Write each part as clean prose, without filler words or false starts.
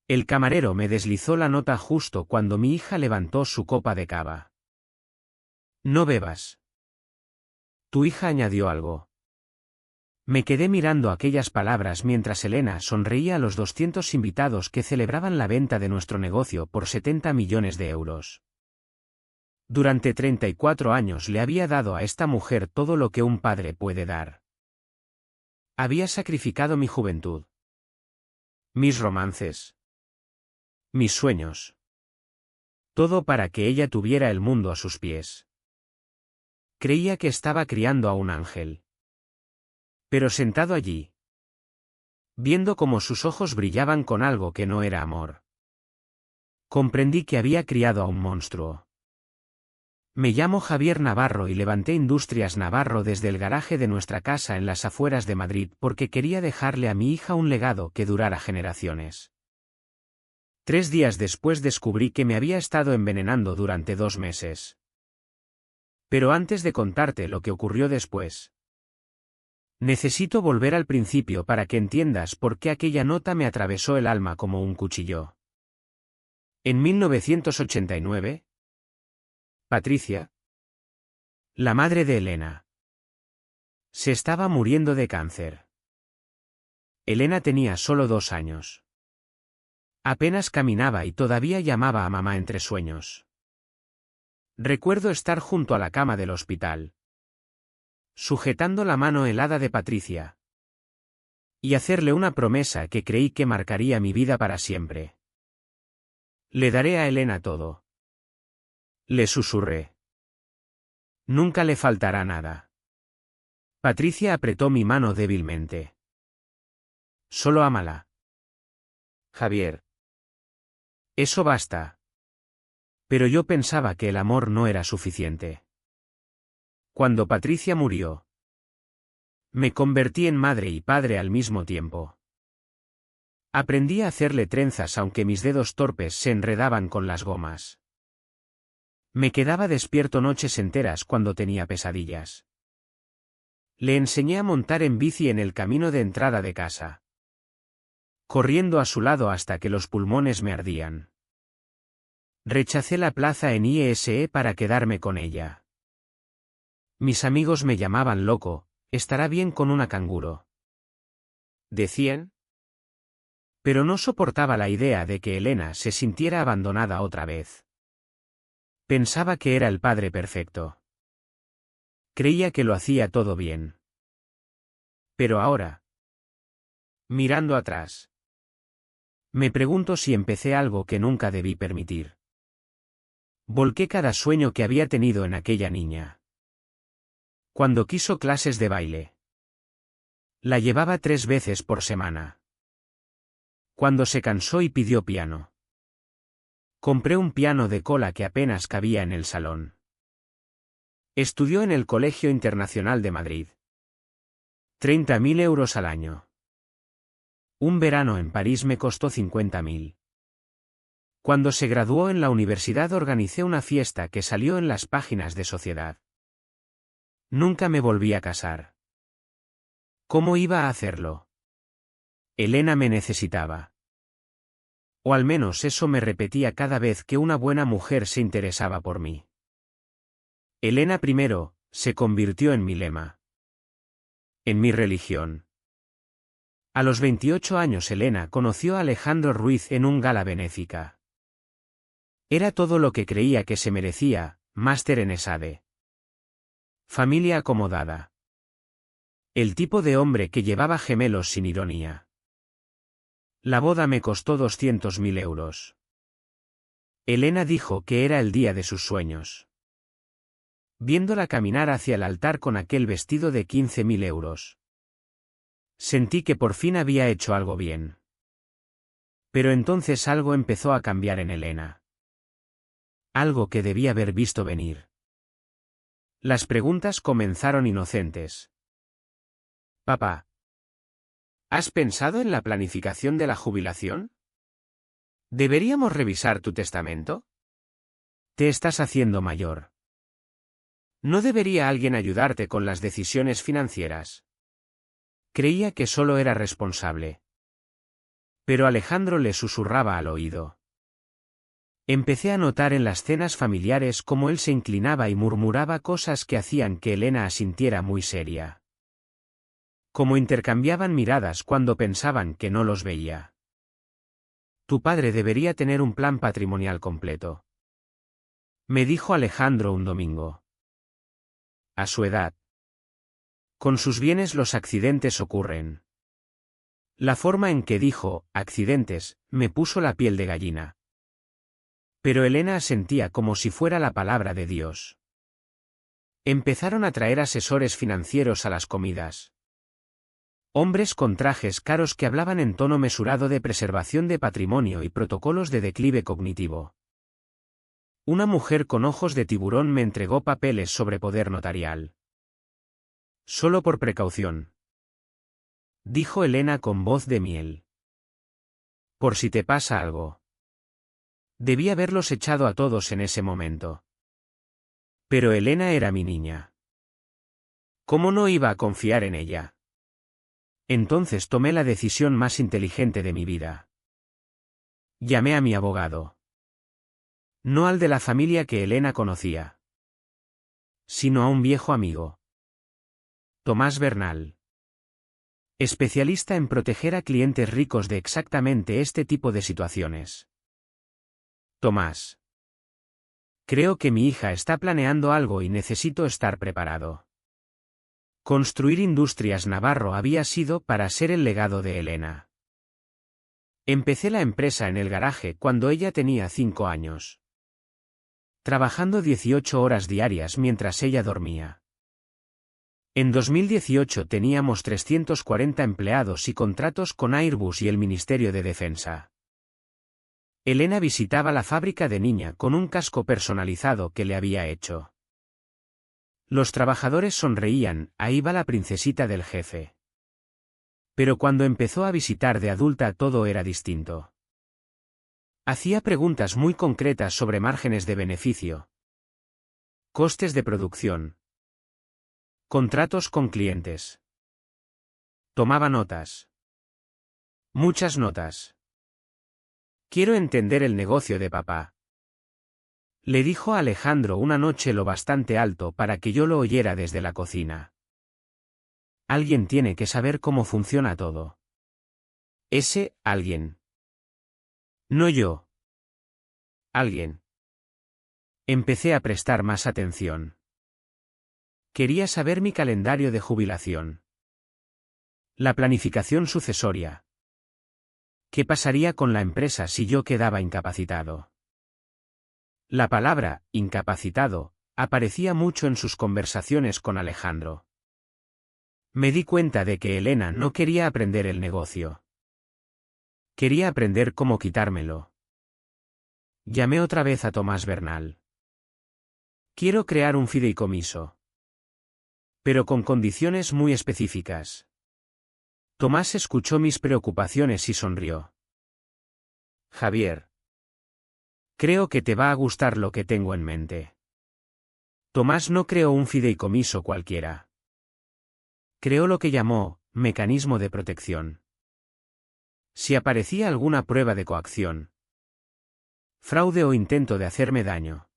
El camarero me deslizó la nota justo cuando mi hija levantó su copa de cava. No bebas. Tu hija añadió algo. Me quedé mirando aquellas palabras mientras Elena sonreía a los 200 invitados que celebraban la venta de nuestro negocio por 70 millones de euros. Durante 34 años le había dado a esta mujer todo lo que un padre puede dar. Había sacrificado mi juventud, mis romances, mis sueños. Todo para que ella tuviera el mundo a sus pies. Creía que estaba criando a un ángel. Pero sentado allí, viendo cómo sus ojos brillaban con algo que no era amor, comprendí que había criado a un monstruo. Me llamo Javier Navarro y levanté Industrias Navarro desde el garaje de nuestra casa en las afueras de Madrid porque quería dejarle a mi hija un legado que durara generaciones. 3 días después descubrí que me había estado envenenando durante 2 meses. Pero antes de contarte lo que ocurrió después, necesito volver al principio para que entiendas por qué aquella nota me atravesó el alma como un cuchillo. En 1989, Patricia, la madre de Elena, se estaba muriendo de cáncer. Elena tenía solo 2 años. Apenas caminaba y todavía llamaba a mamá entre sueños. Recuerdo estar junto a la cama del hospital, sujetando la mano helada de Patricia, y hacerle una promesa que creí que marcaría mi vida para siempre. Le daré a Elena todo. Le susurré. Nunca le faltará nada. Patricia apretó mi mano débilmente. Solo ámala. Javier. Eso basta. Pero yo pensaba que el amor no era suficiente. Cuando Patricia murió, me convertí en madre y padre al mismo tiempo. Aprendí a hacerle trenzas aunque mis dedos torpes se enredaban con las gomas. Me quedaba despierto noches enteras cuando tenía pesadillas. Le enseñé a montar en bici en el camino de entrada de casa, corriendo a su lado hasta que los pulmones me ardían. Rechacé la plaza en IESE para quedarme con ella. Mis amigos me llamaban loco, estará bien con una canguro, decían. Pero no soportaba la idea de que Elena se sintiera abandonada otra vez. Pensaba que era el padre perfecto. Creía que lo hacía todo bien. Pero ahora, mirando atrás, me pregunto si empecé algo que nunca debí permitir. Volqué cada sueño que había tenido en aquella niña. Cuando quiso clases de baile, la llevaba 3 veces por semana. Cuando se cansó y pidió piano, compré un piano de cola que apenas cabía en el salón. Estudió en el Colegio Internacional de Madrid. 30.000 euros al año. Un verano en París me costó 50.000. Cuando se graduó en la universidad organicé una fiesta que salió en las páginas de Sociedad. Nunca me volví a casar. ¿Cómo iba a hacerlo? Elena me necesitaba. O al menos eso me repetía cada vez que una buena mujer se interesaba por mí. Elena primero, se convirtió en mi lema. En mi religión. A los 28 años Elena conoció a Alejandro Ruiz en un gala benéfica. Era todo lo que creía que se merecía, máster en ESADE. Familia acomodada. El tipo de hombre que llevaba gemelos sin ironía. La boda me costó 200.000 euros. Elena dijo que era el día de sus sueños. Viéndola caminar hacia el altar con aquel vestido de 15.000 euros. Sentí que por fin había hecho algo bien. Pero entonces algo empezó a cambiar en Elena. Algo que debía haber visto venir. Las preguntas comenzaron inocentes. Papá, ¿has pensado en la planificación de la jubilación? ¿Deberíamos revisar tu testamento? Te estás haciendo mayor. ¿No debería alguien ayudarte con las decisiones financieras? Creía que solo era responsable. Pero Alejandro le susurraba al oído. Empecé a notar en las cenas familiares cómo él se inclinaba y murmuraba cosas que hacían que Elena asintiera muy seria. Como intercambiaban miradas cuando pensaban que no los veía. Tu padre debería tener un plan patrimonial completo. Me dijo Alejandro un domingo. A su edad. Con sus bienes los accidentes ocurren. La forma en que dijo, accidentes, me puso la piel de gallina. Pero Elena asentía como si fuera la palabra de Dios. Empezaron a traer asesores financieros a las comidas. Hombres con trajes caros que hablaban en tono mesurado de preservación de patrimonio y protocolos de declive cognitivo. Una mujer con ojos de tiburón me entregó papeles sobre poder notarial. Solo por precaución. Dijo Elena con voz de miel. Por si te pasa algo. Debí haberlos echado a todos en ese momento. Pero Elena era mi niña. ¿Cómo no iba a confiar en ella? Entonces tomé la decisión más inteligente de mi vida. Llamé a mi abogado. No al de la familia que Elena conocía, sino a un viejo amigo. Tomás Bernal. Especialista en proteger a clientes ricos de exactamente este tipo de situaciones. Tomás. Creo que mi hija está planeando algo y necesito estar preparado. Construir Industrias Navarro había sido para ser el legado de Elena. Empecé la empresa en el garaje cuando ella tenía 5 años. Trabajando 18 horas diarias mientras ella dormía. En 2018 teníamos 340 empleados y contratos con Airbus y el Ministerio de Defensa. Elena visitaba la fábrica de niña con un casco personalizado que le había hecho. Los trabajadores sonreían, ahí va la princesita del jefe. Pero cuando empezó a visitar de adulta todo era distinto. Hacía preguntas muy concretas sobre márgenes de beneficio. Costes de producción. Contratos con clientes. Tomaba notas. Muchas notas. Quiero entender el negocio de papá. Le dijo a Alejandro una noche lo bastante alto para que yo lo oyera desde la cocina. Alguien tiene que saber cómo funciona todo. Ese, alguien. No yo. Alguien. Empecé a prestar más atención. Quería saber mi calendario de jubilación. La planificación sucesoria. ¿Qué pasaría con la empresa si yo quedaba incapacitado? La palabra, incapacitado, aparecía mucho en sus conversaciones con Alejandro. Me di cuenta de que Elena no quería aprender el negocio. Quería aprender cómo quitármelo. Llamé otra vez a Tomás Bernal. Quiero crear un fideicomiso. Pero con condiciones muy específicas. Tomás escuchó mis preocupaciones y sonrió. Javier. Creo que te va a gustar lo que tengo en mente. Tomás no creó un fideicomiso cualquiera. Creó lo que llamó, mecanismo de protección. Si aparecía alguna prueba de coacción, fraude o intento de hacerme daño,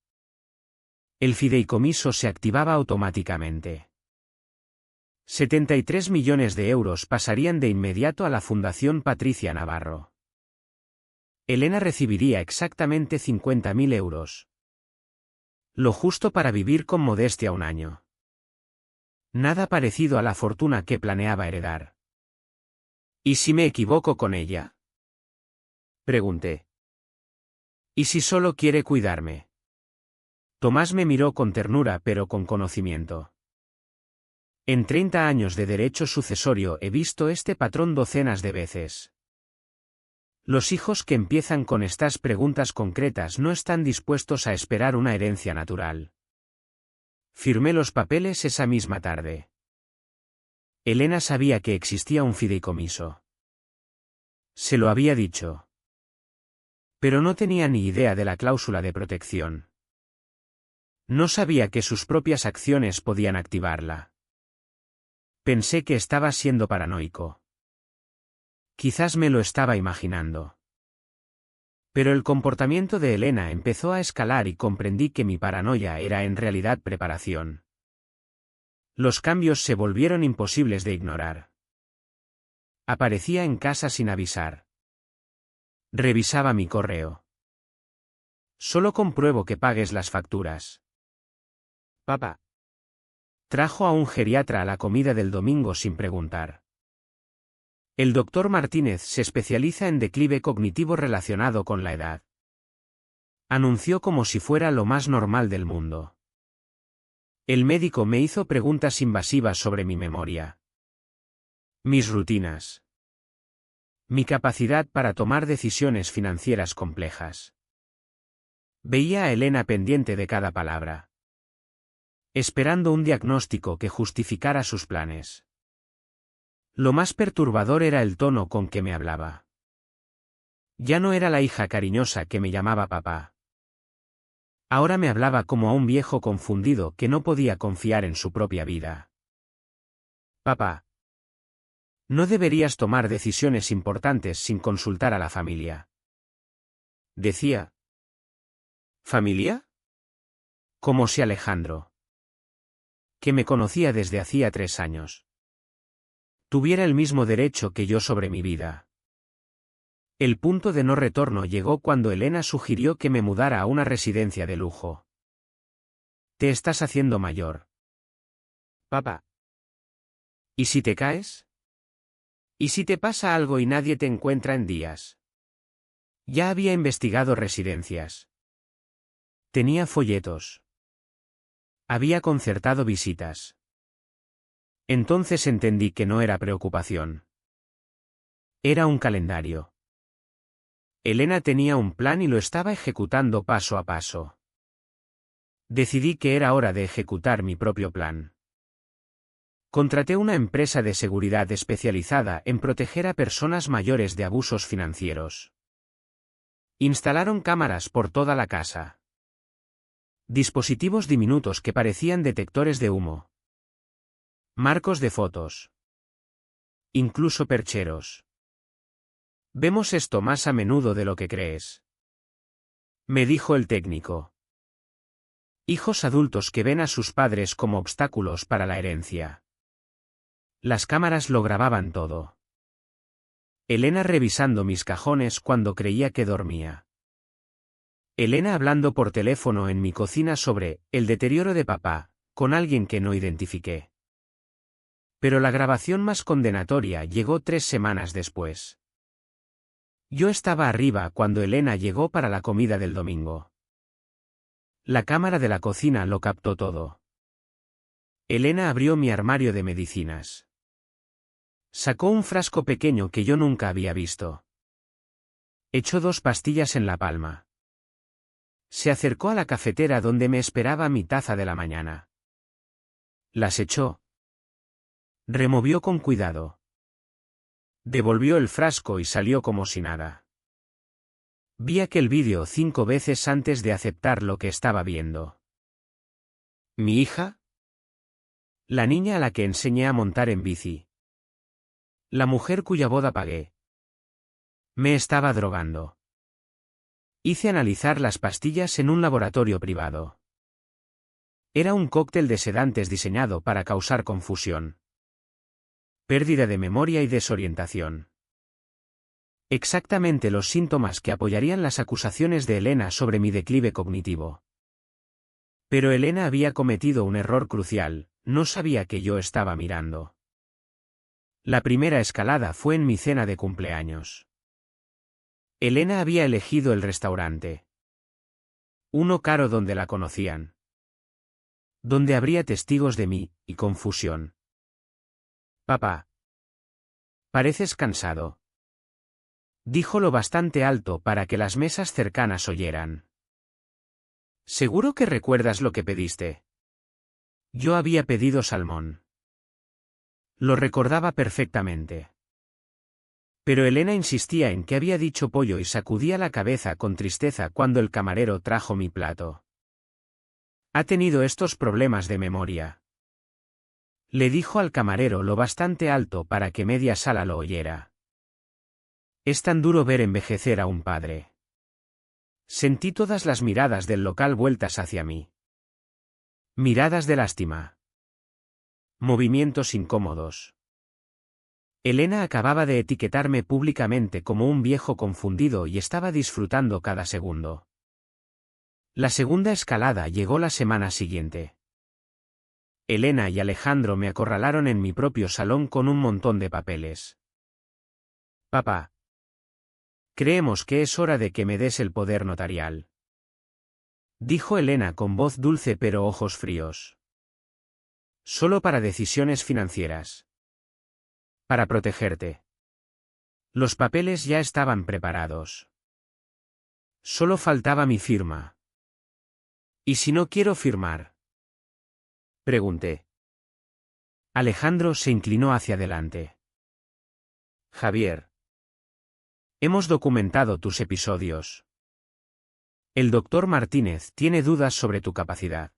el fideicomiso se activaba automáticamente. 73 millones de euros pasarían de inmediato a la Fundación Patricia Navarro. Elena recibiría exactamente 50.000 euros. Lo justo para vivir con modestia un año. Nada parecido a la fortuna que planeaba heredar. ¿Y si me equivoco con ella? Pregunté. ¿Y si solo quiere cuidarme? Tomás me miró con ternura pero con conocimiento. En 30 años de derecho sucesorio he visto este patrón docenas de veces. Los hijos que empiezan con estas preguntas concretas no están dispuestos a esperar una herencia natural. Firmé los papeles esa misma tarde. Elena sabía que existía un fideicomiso. Se lo había dicho. Pero no tenía ni idea de la cláusula de protección. No sabía que sus propias acciones podían activarla. Pensé que estaba siendo paranoico. Quizás me lo estaba imaginando. Pero el comportamiento de Elena empezó a escalar y comprendí que mi paranoia era en realidad preparación. Los cambios se volvieron imposibles de ignorar. Aparecía en casa sin avisar. Revisaba mi correo. Solo compruebo que pagues las facturas. Papá. Trajo a un geriatra a la comida del domingo sin preguntar. El doctor Martínez se especializa en declive cognitivo relacionado con la edad. Anunció como si fuera lo más normal del mundo. El médico me hizo preguntas invasivas sobre mi memoria. Mis rutinas. Mi capacidad para tomar decisiones financieras complejas. Veía a Elena pendiente de cada palabra. Esperando un diagnóstico que justificara sus planes. Lo más perturbador era el tono con que me hablaba. Ya no era la hija cariñosa que me llamaba papá. Ahora me hablaba como a un viejo confundido que no podía confiar en su propia vida. Papá. No deberías tomar decisiones importantes sin consultar a la familia. Decía. ¿Familia? Como si Alejandro, que me conocía desde hacía 3 años, tuviera el mismo derecho que yo sobre mi vida. El punto de no retorno llegó cuando Elena sugirió que me mudara a una residencia de lujo. Te estás haciendo mayor. Papá. ¿Y si te caes? ¿Y si te pasa algo y nadie te encuentra en días? Ya había investigado residencias. Tenía folletos. Había concertado visitas. Entonces entendí que no era preocupación. Era un calendario. Elena tenía un plan y lo estaba ejecutando paso a paso. Decidí que era hora de ejecutar mi propio plan. Contraté una empresa de seguridad especializada en proteger a personas mayores de abusos financieros. Instalaron cámaras por toda la casa. Dispositivos diminutos que parecían detectores de humo. Marcos de fotos. Incluso percheros. Vemos esto más a menudo de lo que crees. Me dijo el técnico. Hijos adultos que ven a sus padres como obstáculos para la herencia. Las cámaras lo grababan todo. Elena revisando mis cajones cuando creía que dormía. Elena hablando por teléfono en mi cocina sobre el deterioro de papá, con alguien que no identifiqué. Pero la grabación más condenatoria llegó 3 semanas después. Yo estaba arriba cuando Elena llegó para la comida del domingo. La cámara de la cocina lo captó todo. Elena abrió mi armario de medicinas. Sacó un frasco pequeño que yo nunca había visto. Echó 2 pastillas en la palma. Se acercó a la cafetera donde me esperaba mi taza de la mañana. Las echó. Removió con cuidado. Devolvió el frasco y salió como si nada. Vi aquel vídeo 5 veces antes de aceptar lo que estaba viendo. ¿Mi hija? La niña a la que enseñé a montar en bici. La mujer cuya boda pagué. Me estaba drogando. Hice analizar las pastillas en un laboratorio privado. Era un cóctel de sedantes diseñado para causar confusión. Pérdida de memoria y desorientación. Exactamente los síntomas que apoyarían las acusaciones de Elena sobre mi declive cognitivo. Pero Elena había cometido un error crucial, no sabía que yo estaba mirando. La primera escalada fue en mi cena de cumpleaños. Elena había elegido el restaurante. Uno caro donde la conocían. Donde habría testigos de mí, y confusión. Papá. Pareces cansado. Dijo lo bastante alto para que las mesas cercanas oyeran. ¿Seguro que recuerdas lo que pediste? Yo había pedido salmón. Lo recordaba perfectamente. Pero Elena insistía en que había dicho pollo y sacudía la cabeza con tristeza cuando el camarero trajo mi plato. Ha tenido estos problemas de memoria. Le dijo al camarero lo bastante alto para que media sala lo oyera. Es tan duro ver envejecer a un padre. Sentí todas las miradas del local vueltas hacia mí. Miradas de lástima. Movimientos incómodos. Elena acababa de etiquetarme públicamente como un viejo confundido y estaba disfrutando cada segundo. La segunda escalada llegó la semana siguiente. Elena y Alejandro me acorralaron en mi propio salón con un montón de papeles. Papá. Creemos que es hora de que me des el poder notarial. Dijo Elena con voz dulce pero ojos fríos. Solo para decisiones financieras. Para protegerte. Los papeles ya estaban preparados. Solo faltaba mi firma. ¿Y si no quiero firmar? Pregunté. Alejandro se inclinó hacia adelante. Javier. Hemos documentado tus episodios. El doctor Martínez tiene dudas sobre tu capacidad.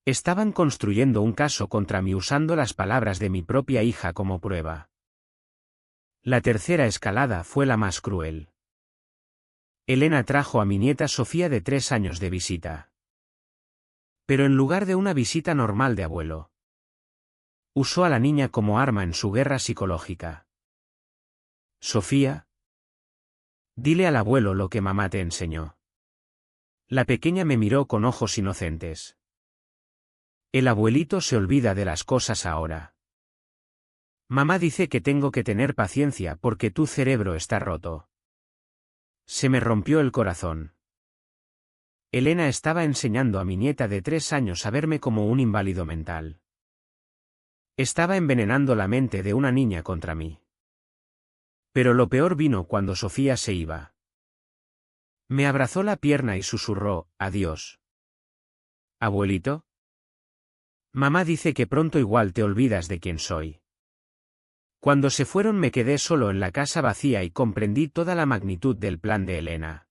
Estaban construyendo un caso contra mí usando las palabras de mi propia hija como prueba. La tercera escalada fue la más cruel. Elena trajo a mi nieta Sofía de 3 años de visita. Pero en lugar de una visita normal de abuelo, usó a la niña como arma en su guerra psicológica. Sofía, dile al abuelo lo que mamá te enseñó. La pequeña me miró con ojos inocentes. El abuelito se olvida de las cosas ahora. Mamá dice que tengo que tener paciencia porque tu cerebro está roto. Se me rompió el corazón. Elena estaba enseñando a mi nieta de 3 años a verme como un inválido mental. Estaba envenenando la mente de una niña contra mí. Pero lo peor vino cuando Sofía se iba. Me abrazó la pierna y susurró, adiós. ¿Abuelito? Mamá dice que pronto igual te olvidas de quién soy. Cuando se fueron me quedé solo en la casa vacía y comprendí toda la magnitud del plan de Elena.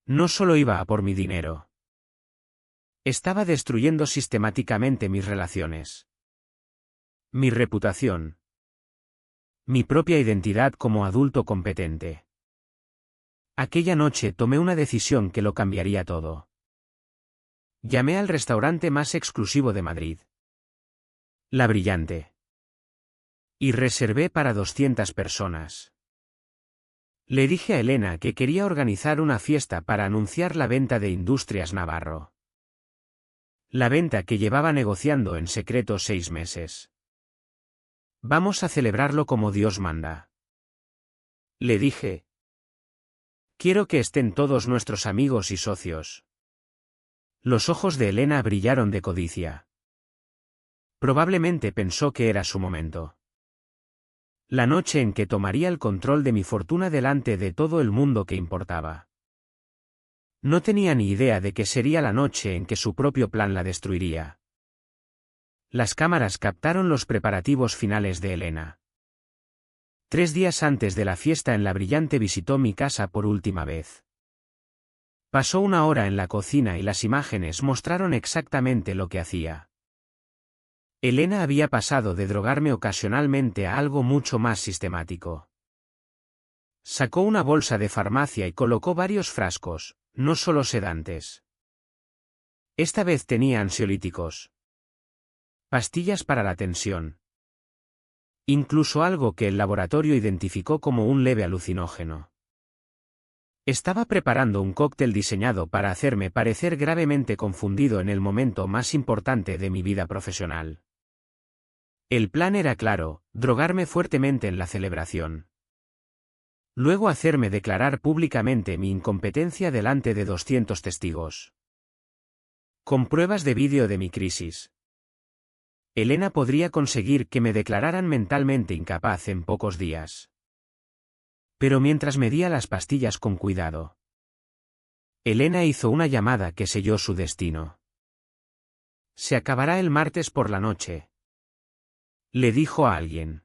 No solo iba a por mi dinero. Estaba destruyendo sistemáticamente mis relaciones. Mi reputación. Mi propia identidad como adulto competente. Aquella noche tomé una decisión que lo cambiaría todo. Llamé al restaurante más exclusivo de Madrid. La Brillante. Y reservé para 200 personas. Le dije a Elena que quería organizar una fiesta para anunciar la venta de Industrias Navarro. La venta que llevaba negociando en secreto 6 meses. Vamos a celebrarlo como Dios manda. Le dije. Quiero que estén todos nuestros amigos y socios. Los ojos de Elena brillaron de codicia. Probablemente pensó que era su momento. La noche en que tomaría el control de mi fortuna delante de todo el mundo que importaba. No tenía ni idea de que sería la noche en que su propio plan la destruiría. Las cámaras captaron los preparativos finales de Elena. 3 días antes de la fiesta en La Brillante visitó mi casa por última vez. Pasó 1 hora en la cocina y las imágenes mostraron exactamente lo que hacía. Elena había pasado de drogarme ocasionalmente a algo mucho más sistemático. Sacó una bolsa de farmacia y colocó varios frascos, no solo sedantes. Esta vez tenía ansiolíticos. Pastillas para la tensión. Incluso algo que el laboratorio identificó como un leve alucinógeno. Estaba preparando un cóctel diseñado para hacerme parecer gravemente confundido en el momento más importante de mi vida profesional. El plan era claro, drogarme fuertemente en la celebración. Luego hacerme declarar públicamente mi incompetencia delante de 200 testigos. Con pruebas de vídeo de mi crisis. Elena podría conseguir que me declararan mentalmente incapaz en pocos días. Pero mientras medía las pastillas con cuidado, Elena hizo una llamada que selló su destino. Se acabará el martes por la noche, le dijo a alguien.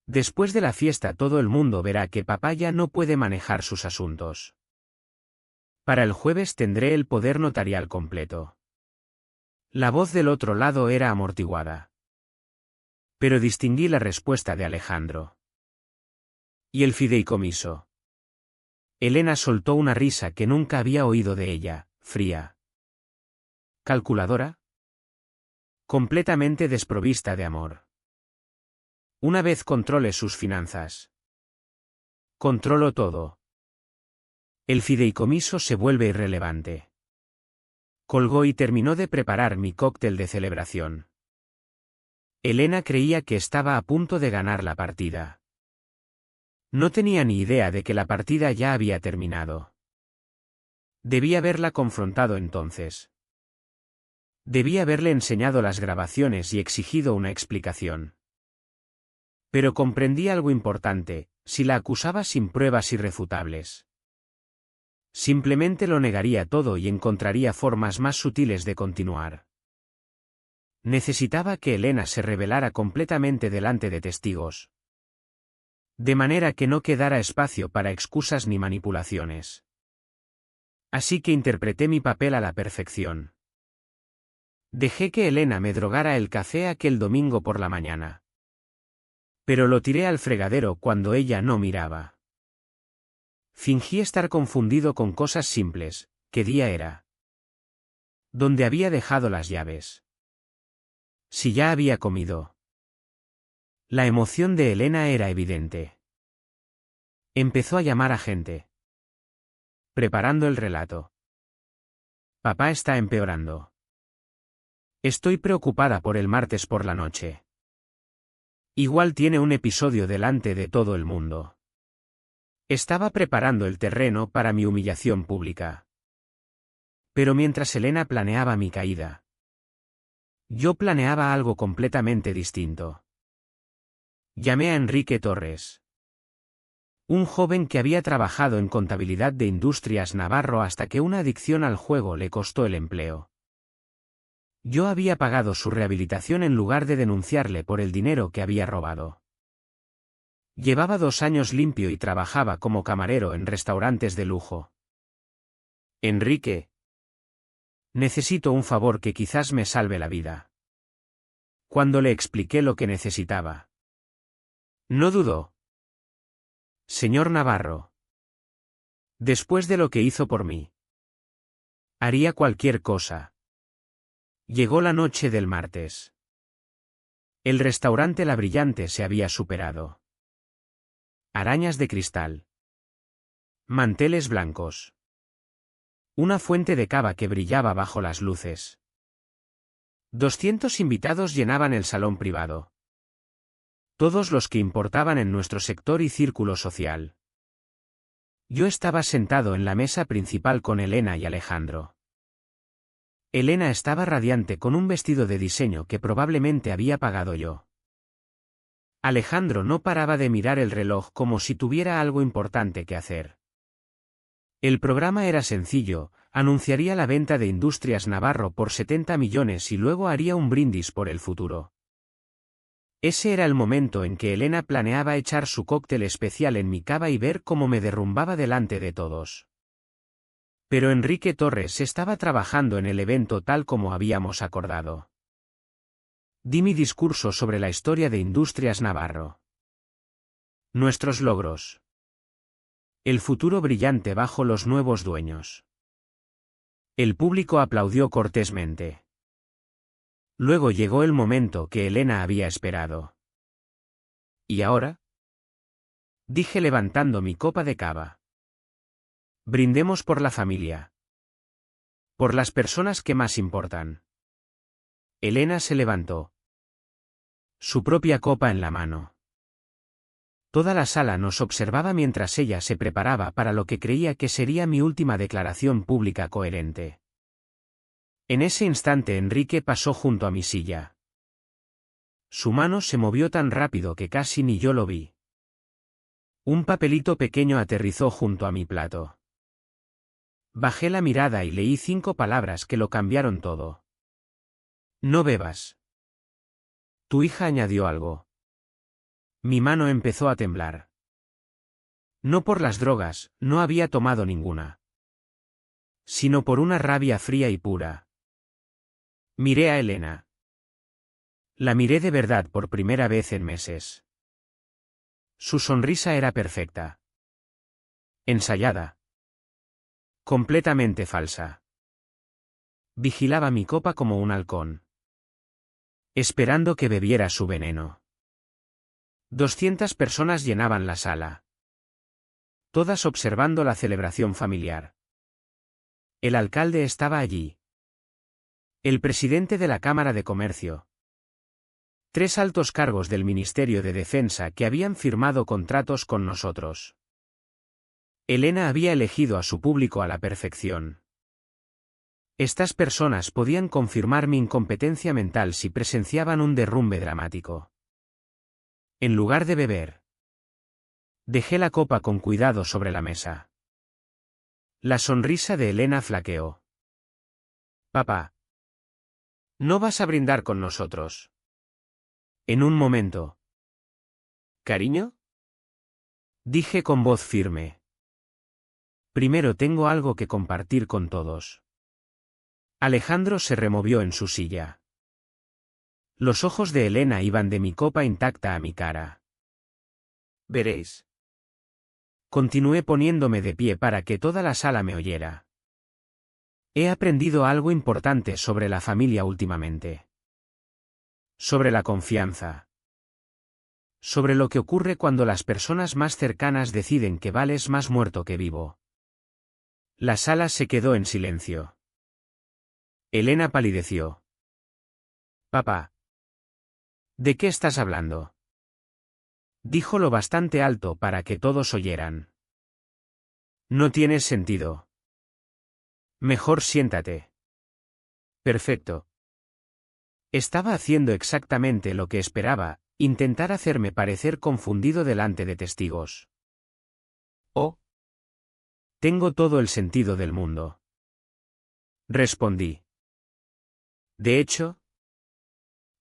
Después de la fiesta todo el mundo verá que papá ya no puede manejar sus asuntos. Para el jueves tendré el poder notarial completo. La voz del otro lado era amortiguada. Pero distinguí la respuesta de Alejandro. ¿Y el fideicomiso? Elena soltó una risa que nunca había oído de ella, fría. ¿Calculadora? Completamente desprovista de amor. Una vez controle sus finanzas. Controlo todo. El fideicomiso se vuelve irrelevante. Colgó y terminó de preparar mi cóctel de celebración. Elena creía que estaba a punto de ganar la partida. No tenía ni idea de que la partida ya había terminado. Debía haberla confrontado entonces. Debía haberle enseñado las grabaciones y exigido una explicación. Pero comprendí algo importante: si la acusaba sin pruebas irrefutables, simplemente lo negaría todo y encontraría formas más sutiles de continuar. Necesitaba que Elena se revelara completamente delante de testigos, de manera que no quedara espacio para excusas ni manipulaciones. Así que interpreté mi papel a la perfección. Dejé que Elena me drogara el café aquel domingo por la mañana. Pero lo tiré al fregadero cuando ella no miraba. Fingí estar confundido con cosas simples. ¿Qué día era? ¿Dónde había dejado las llaves? Si ya había comido. La emoción de Elena era evidente. Empezó a llamar a gente. Preparando el relato. Papá está empeorando. Estoy preocupada por el martes por la noche. Igual tiene un episodio delante de todo el mundo. Estaba preparando el terreno para mi humillación pública. Pero mientras Elena planeaba mi caída, yo planeaba algo completamente distinto. Llamé a Enrique Torres, un joven que había trabajado en contabilidad de Industrias Navarro hasta que una adicción al juego le costó el empleo. Yo había pagado su rehabilitación en lugar de denunciarle por el dinero que había robado. Llevaba 2 años limpio y trabajaba como camarero en restaurantes de lujo. Enrique, necesito un favor que quizás me salve la vida. Cuando le expliqué lo que necesitaba, no dudó. Señor Navarro, después de lo que hizo por mí, haría cualquier cosa. Llegó la noche del martes. El restaurante La Brillante se había superado. Arañas de cristal. Manteles blancos. Una fuente de cava que brillaba bajo las luces. 200 invitados llenaban el salón privado. Todos los que importaban en nuestro sector y círculo social. Yo estaba sentado en la mesa principal con Elena y Alejandro. Elena estaba radiante con un vestido de diseño que probablemente había pagado yo. Alejandro no paraba de mirar el reloj como si tuviera algo importante que hacer. El programa era sencillo: anunciaría la venta de Industrias Navarro por 70 millones y luego haría un brindis por el futuro. Ese era el momento en que Elena planeaba echar su cóctel especial en mi cava y ver cómo me derrumbaba delante de todos. Pero Enrique Torres estaba trabajando en el evento tal como habíamos acordado. Di mi discurso sobre la historia de Industrias Navarro. Nuestros logros. El futuro brillante bajo los nuevos dueños. El público aplaudió cortésmente. Luego llegó el momento que Elena había esperado. ¿Y ahora? Dije levantando mi copa de cava. Brindemos por la familia. Por las personas que más importan. Elena se levantó. Su propia copa en la mano. Toda la sala nos observaba mientras ella se preparaba para lo que creía que sería mi última declaración pública coherente. En ese instante Enrique pasó junto a mi silla. Su mano se movió tan rápido que casi ni yo lo vi. Un papelito pequeño aterrizó junto a mi plato. Bajé la mirada y leí 5 palabras que lo cambiaron todo. No bebas. Tu hija añadió algo. Mi mano empezó a temblar. No por las drogas, no había tomado ninguna. Sino por una rabia fría y pura. Miré a Elena. La miré de verdad por primera vez en meses. Su sonrisa era perfecta. Ensayada. Completamente falsa. Vigilaba mi copa como un halcón, esperando que bebiera su veneno. 200 personas llenaban la sala, todas observando la celebración familiar. El alcalde estaba allí. El presidente de la Cámara de Comercio. 3 altos cargos del Ministerio de Defensa que habían firmado contratos con nosotros. Elena había elegido a su público a la perfección. Estas personas podían confirmar mi incompetencia mental si presenciaban un derrumbe dramático. En lugar de beber, dejé la copa con cuidado sobre la mesa. La sonrisa de Elena flaqueó. Papá, ¿no vas a brindar con nosotros? En un momento. ¿Cariño? Dije con voz firme. Primero tengo algo que compartir con todos. Alejandro se removió en su silla. Los ojos de Elena iban de mi copa intacta a mi cara. Veréis. Continué poniéndome de pie para que toda la sala me oyera. He aprendido algo importante sobre la familia últimamente. Sobre la confianza. Sobre lo que ocurre cuando las personas más cercanas deciden que vales más muerto que vivo. La sala se quedó en silencio. Elena palideció. Papá. ¿De qué estás hablando? Dijo lo bastante alto para que todos oyeran. No tiene sentido. Mejor siéntate. Perfecto. Estaba haciendo exactamente lo que esperaba, intentar hacerme parecer confundido delante de testigos. Oh. Tengo todo el sentido del mundo. Respondí. De hecho,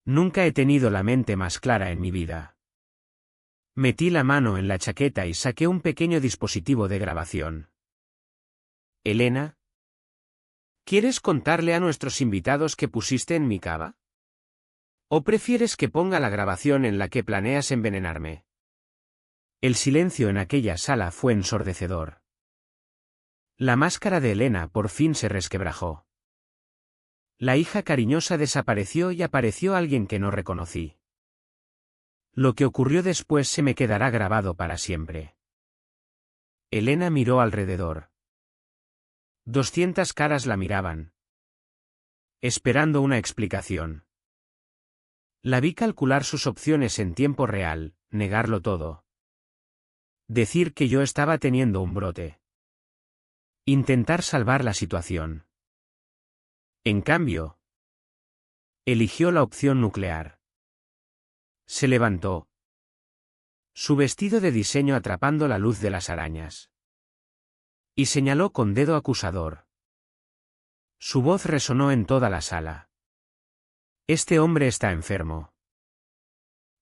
nunca he tenido la mente más clara en mi vida. Metí la mano en la chaqueta y saqué un pequeño dispositivo de grabación. Elena, ¿quieres contarle a nuestros invitados que pusiste en mi cava? ¿O prefieres que ponga la grabación en la que planeas envenenarme? El silencio en aquella sala fue ensordecedor. La máscara de Elena por fin se resquebrajó. La hija cariñosa desapareció y apareció alguien que no reconocí. Lo que ocurrió después se me quedará grabado para siempre. Elena miró alrededor. 200 caras la miraban, esperando una explicación. La vi calcular sus opciones en tiempo real, negarlo todo. Decir que yo estaba teniendo un brote. Intentar salvar la situación. En cambio, eligió la opción nuclear. Se levantó. Su vestido de diseño atrapando la luz de las arañas. Y señaló con dedo acusador. Su voz resonó en toda la sala. Este hombre está enfermo.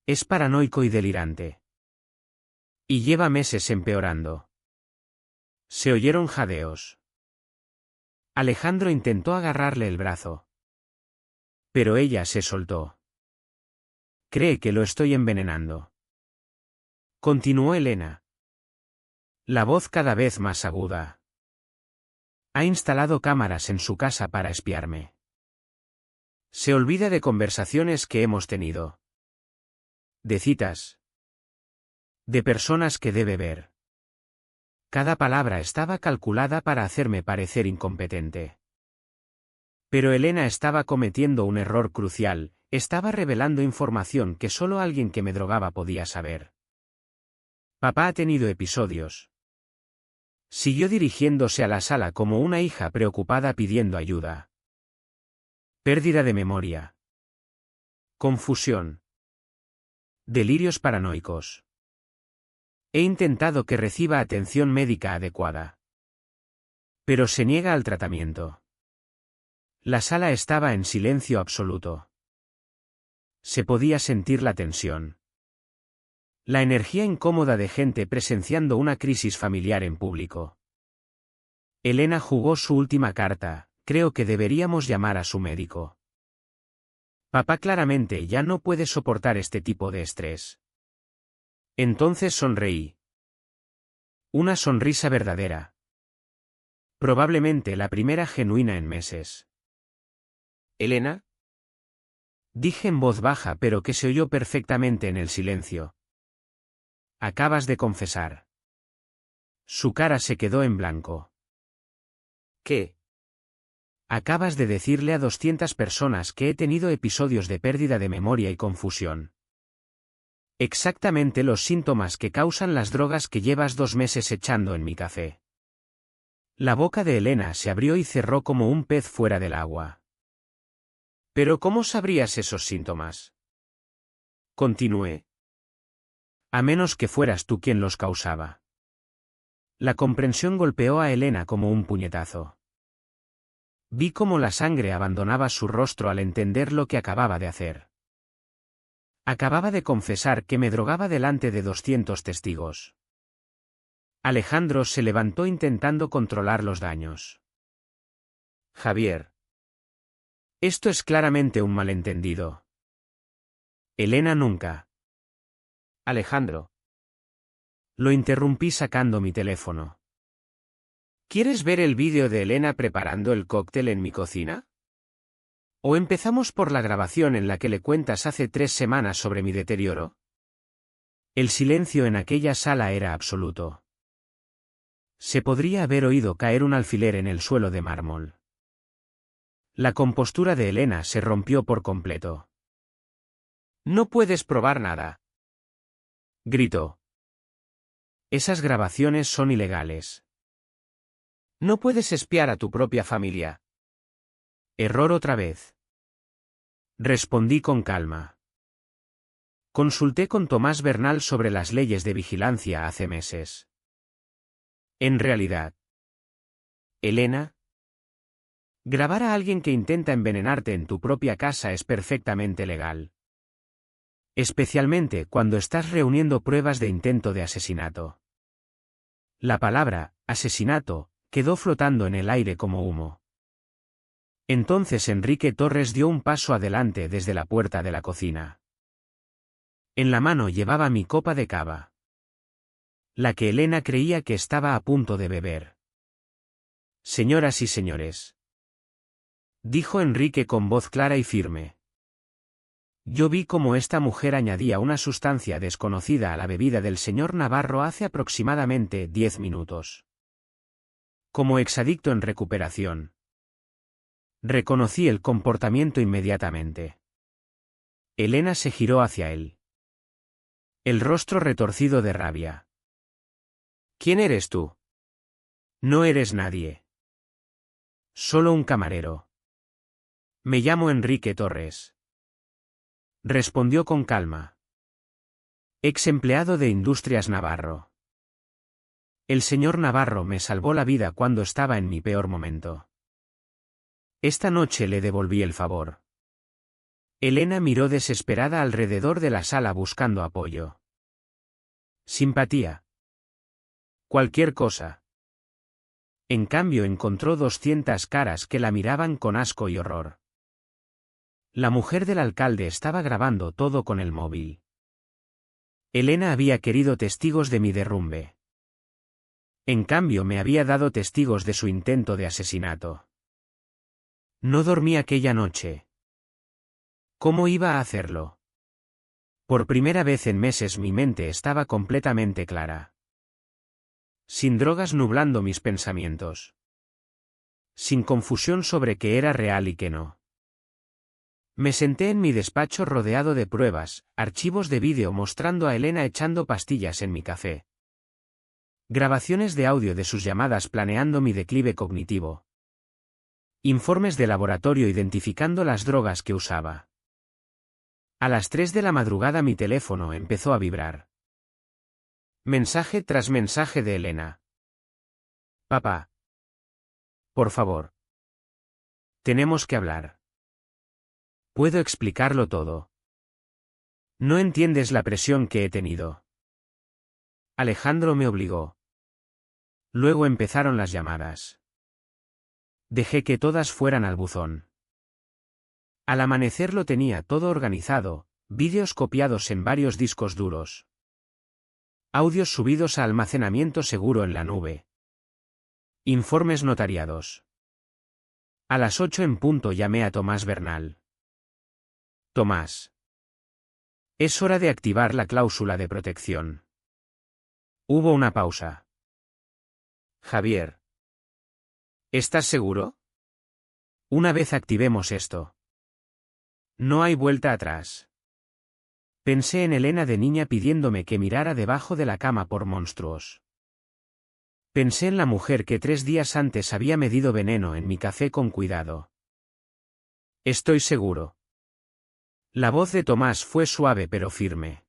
Es paranoico y delirante. Y lleva meses empeorando. Se oyeron jadeos. Alejandro intentó agarrarle el brazo. Pero ella se soltó. Cree que lo estoy envenenando. Continuó Elena. La voz cada vez más aguda. Ha instalado cámaras en su casa para espiarme. Se olvida de conversaciones que hemos tenido. De citas. De personas que debe ver. Cada palabra estaba calculada para hacerme parecer incompetente. Pero Elena estaba cometiendo un error crucial, estaba revelando información que solo alguien que me drogaba podía saber. Papá ha tenido episodios. Siguió dirigiéndose a la sala como una hija preocupada pidiendo ayuda. Pérdida de memoria. Confusión. Delirios paranoicos. He intentado que reciba atención médica adecuada. Pero se niega al tratamiento. La sala estaba en silencio absoluto. Se podía sentir la tensión. La energía incómoda de gente presenciando una crisis familiar en público. Elena jugó su última carta, creo que deberíamos llamar a su médico. Papá claramente ya no puede soportar este tipo de estrés. Entonces sonreí. Una sonrisa verdadera. Probablemente la primera genuina en meses. ¿Elena? Dije en voz baja pero que se oyó perfectamente en el silencio. Acabas de confesar. Su cara se quedó en blanco. ¿Qué? Acabas de decirle a 200 personas que he tenido episodios de pérdida de memoria y confusión. Exactamente los síntomas que causan las drogas que llevas 2 meses echando en mi café. La boca de Elena se abrió y cerró como un pez fuera del agua. ¿Pero cómo sabrías esos síntomas? Continué. A menos que fueras tú quien los causaba. La comprensión golpeó a Elena como un puñetazo. Vi cómo la sangre abandonaba su rostro al entender lo que acababa de hacer. Acababa de confesar que me drogaba delante de 200 testigos. Alejandro se levantó intentando controlar los daños. Javier. Esto es claramente un malentendido. Elena nunca. Alejandro. Lo interrumpí sacando mi teléfono. ¿Quieres ver el vídeo de Elena preparando el cóctel en mi cocina? ¿O empezamos por la grabación en la que le cuentas hace 3 semanas sobre mi deterioro? El silencio en aquella sala era absoluto. Se podría haber oído caer un alfiler en el suelo de mármol. La compostura de Elena se rompió por completo. «No puedes probar nada», gritó. «Esas grabaciones son ilegales. No puedes espiar a tu propia familia». Error otra vez. Respondí con calma. Consulté con Tomás Bernal sobre las leyes de vigilancia hace meses. En realidad, Elena, grabar a alguien que intenta envenenarte en tu propia casa es perfectamente legal. Especialmente cuando estás reuniendo pruebas de intento de asesinato. La palabra, asesinato, quedó flotando en el aire como humo. Entonces Enrique Torres dio un paso adelante desde la puerta de la cocina. En la mano llevaba mi copa de cava. La que Elena creía que estaba a punto de beber. «Señoras y señores», dijo Enrique con voz clara y firme. Yo vi cómo esta mujer añadía una sustancia desconocida a la bebida del señor Navarro hace aproximadamente 10 minutos. Como exadicto en recuperación. Reconocí el comportamiento inmediatamente. Elena se giró hacia él. El rostro retorcido de rabia. «¿Quién eres tú?» «No eres nadie. Solo un camarero. Me llamo Enrique Torres», respondió con calma. «Ex empleado de Industrias Navarro. El señor Navarro me salvó la vida cuando estaba en mi peor momento. Esta noche le devolví el favor». Elena miró desesperada alrededor de la sala buscando apoyo. Simpatía. Cualquier cosa. En cambio encontró 200 caras que la miraban con asco y horror. La mujer del alcalde estaba grabando todo con el móvil. Elena había querido testigos de mi derrumbe. En cambio me había dado testigos de su intento de asesinato. No dormí aquella noche. ¿Cómo iba a hacerlo? Por primera vez en meses mi mente estaba completamente clara. Sin drogas nublando mis pensamientos. Sin confusión sobre qué era real y qué no. Me senté en mi despacho rodeado de pruebas, archivos de vídeo mostrando a Elena echando pastillas en mi café. Grabaciones de audio de sus llamadas planeando mi declive cognitivo. Informes de laboratorio identificando las drogas que usaba. A las 3 de la madrugada mi teléfono empezó a vibrar. Mensaje tras mensaje de Elena. «Papá. Por favor. Tenemos que hablar. Puedo explicarlo todo. No entiendes la presión que he tenido. Alejandro me obligó». Luego empezaron las llamadas. Dejé que todas fueran al buzón. Al amanecer lo tenía todo organizado, vídeos copiados en varios discos duros. Audios subidos a almacenamiento seguro en la nube. Informes notariados. A las 8 en punto llamé a Tomás Bernal. Tomás. Es hora de activar la cláusula de protección. Hubo una pausa. Javier. ¿Estás seguro? Una vez activemos esto. No hay vuelta atrás. Pensé en Elena de niña pidiéndome que mirara debajo de la cama por monstruos. Pensé en la mujer que 3 días antes había medido veneno en mi café con cuidado. Estoy seguro. La voz de Tomás fue suave pero firme.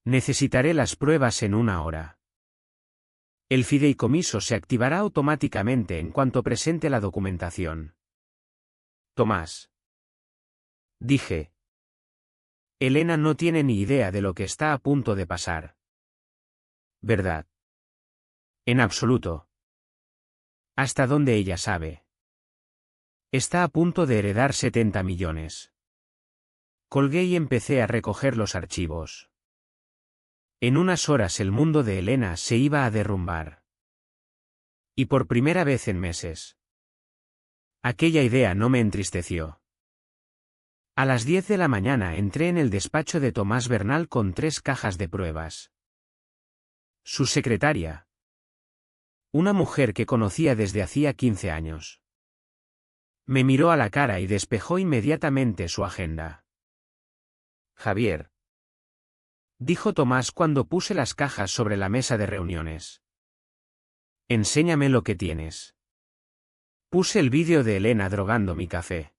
Necesitaré las pruebas en 1 hora. El fideicomiso se activará automáticamente en cuanto presente la documentación. Tomás. Dije. Elena no tiene ni idea de lo que está a punto de pasar. ¿Verdad? En absoluto. ¿Hasta dónde ella sabe? Está a punto de heredar 70 millones. Colgué y empecé a recoger los archivos. En unas horas el mundo de Elena se iba a derrumbar. Y por primera vez en meses. Aquella idea no me entristeció. A las 10 de la mañana entré en el despacho de Tomás Bernal con 3 cajas de pruebas. Su secretaria. Una mujer que conocía desde hacía 15 años. Me miró a la cara y despejó inmediatamente su agenda. Javier. Dijo Tomás cuando puse las cajas sobre la mesa de reuniones. Enséñame lo que tienes. Puse el vídeo de Elena drogando mi café.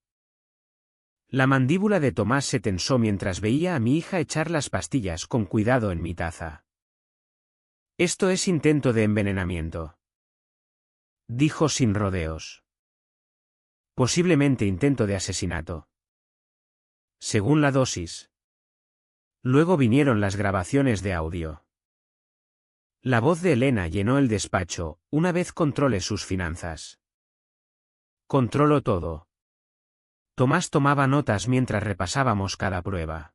La mandíbula de Tomás se tensó mientras veía a mi hija echar las pastillas con cuidado en mi taza. Esto es intento de envenenamiento. Dijo sin rodeos. Posiblemente intento de asesinato. Según la dosis. Luego vinieron las grabaciones de audio. La voz de Elena llenó el despacho, una vez controlé sus finanzas. Controlo todo. Tomás tomaba notas mientras repasábamos cada prueba.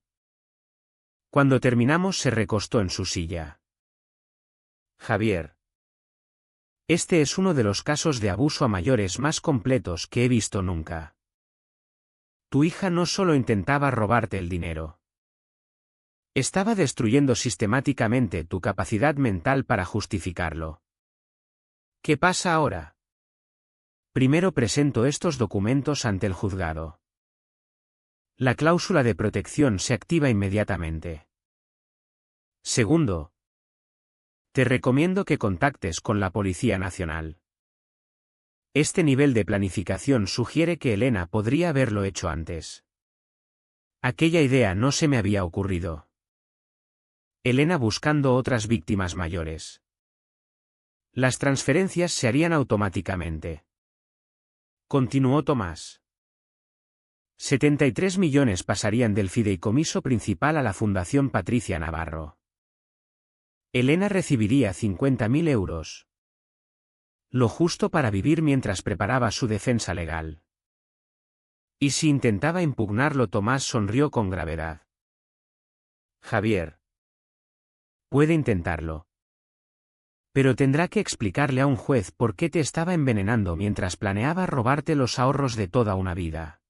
Cuando terminamos se recostó en su silla. Javier. Este es uno de los casos de abuso a mayores más completos que he visto nunca. Tu hija no solo intentaba robarte el dinero. Estaba destruyendo sistemáticamente tu capacidad mental para justificarlo. ¿Qué pasa ahora? Primero presento estos documentos ante el juzgado. La cláusula de protección se activa inmediatamente. Segundo, te recomiendo que contactes con la Policía Nacional. Este nivel de planificación sugiere que Elena podría haberlo hecho antes. Aquella idea no se me había ocurrido. Elena buscando otras víctimas mayores. Las transferencias se harían automáticamente. Continuó Tomás. 73 millones pasarían del fideicomiso principal a la Fundación Patricia Navarro. Elena recibiría 50.000 euros. Lo justo para vivir mientras preparaba su defensa legal. ¿Y si intentaba impugnarlo? Tomás sonrió con gravedad. Javier. Puede intentarlo. Pero tendrá que explicarle a un juez por qué te estaba envenenando mientras planeaba robarte los ahorros de toda una vida.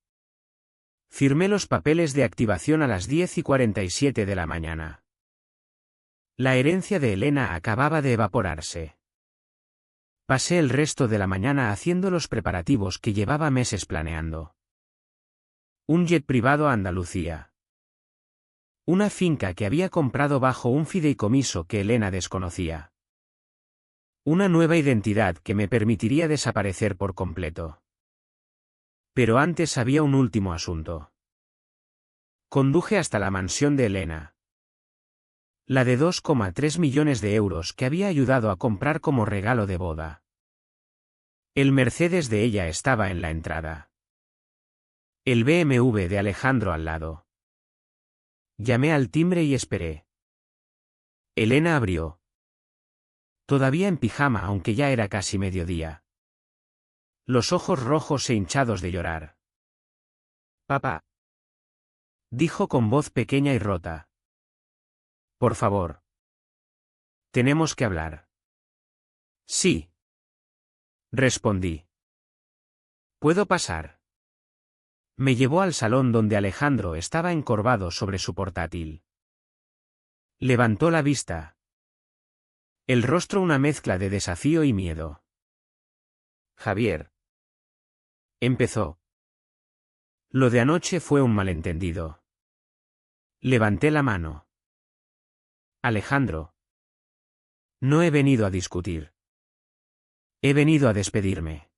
Firmé los papeles de activación a las 10:47 de la mañana. La herencia de Elena acababa de evaporarse. Pasé el resto de la mañana haciendo los preparativos que llevaba meses planeando. Un jet privado a Andalucía. Una finca que había comprado bajo un fideicomiso que Elena desconocía. Una nueva identidad que me permitiría desaparecer por completo. Pero antes había un último asunto. Conduje hasta la mansión de Elena. La de 2,3 millones de euros que había ayudado a comprar como regalo de boda. El Mercedes de ella estaba en la entrada. El BMW de Alejandro al lado. Llamé al timbre y esperé. Elena abrió. Todavía en pijama aunque ya era casi mediodía. Los ojos rojos e hinchados de llorar. Papá. Dijo con voz pequeña y rota. Por favor. Tenemos que hablar. Sí. Respondí. ¿Puedo pasar? Me llevó al salón donde Alejandro estaba encorvado sobre su portátil. Levantó la vista. El rostro una mezcla de desafío y miedo. Javier. Empezó. Lo de anoche fue un malentendido. Levanté la mano. Alejandro. No he venido a discutir. He venido a despedirme.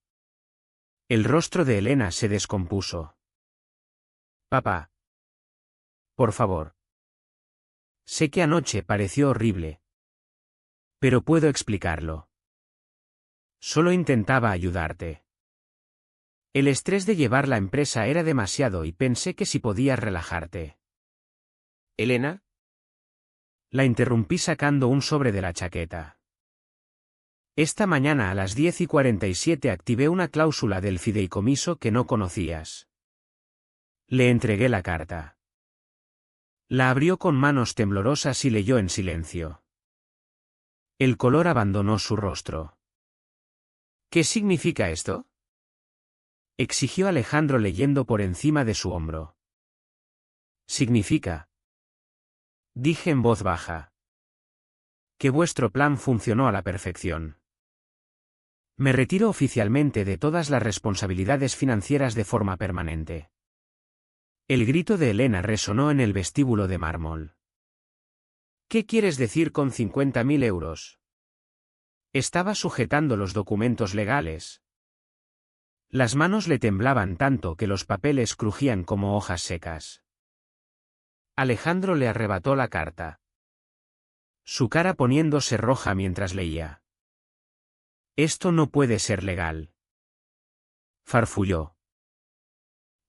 El rostro de Elena se descompuso. Papá. Por favor. Sé que anoche pareció horrible. Pero puedo explicarlo. Solo intentaba ayudarte. El estrés de llevar la empresa era demasiado y pensé que si podías relajarte. ¿Elena? La interrumpí sacando un sobre de la chaqueta. Esta mañana a las 10:47 activé una cláusula del fideicomiso que no conocías. Le entregué la carta. La abrió con manos temblorosas y leyó en silencio. El color abandonó su rostro. ¿Qué significa esto? Exigió Alejandro leyendo por encima de su hombro. Significa, dije en voz baja, que vuestro plan funcionó a la perfección. Me retiro oficialmente de todas las responsabilidades financieras de forma permanente. El grito de Elena resonó en el vestíbulo de mármol. ¿Qué quieres decir con 50.000 euros? Estaba sujetando los documentos legales. Las manos le temblaban tanto que los papeles crujían como hojas secas. Alejandro le arrebató la carta. Su cara poniéndose roja mientras leía. Esto no puede ser legal. Farfulló.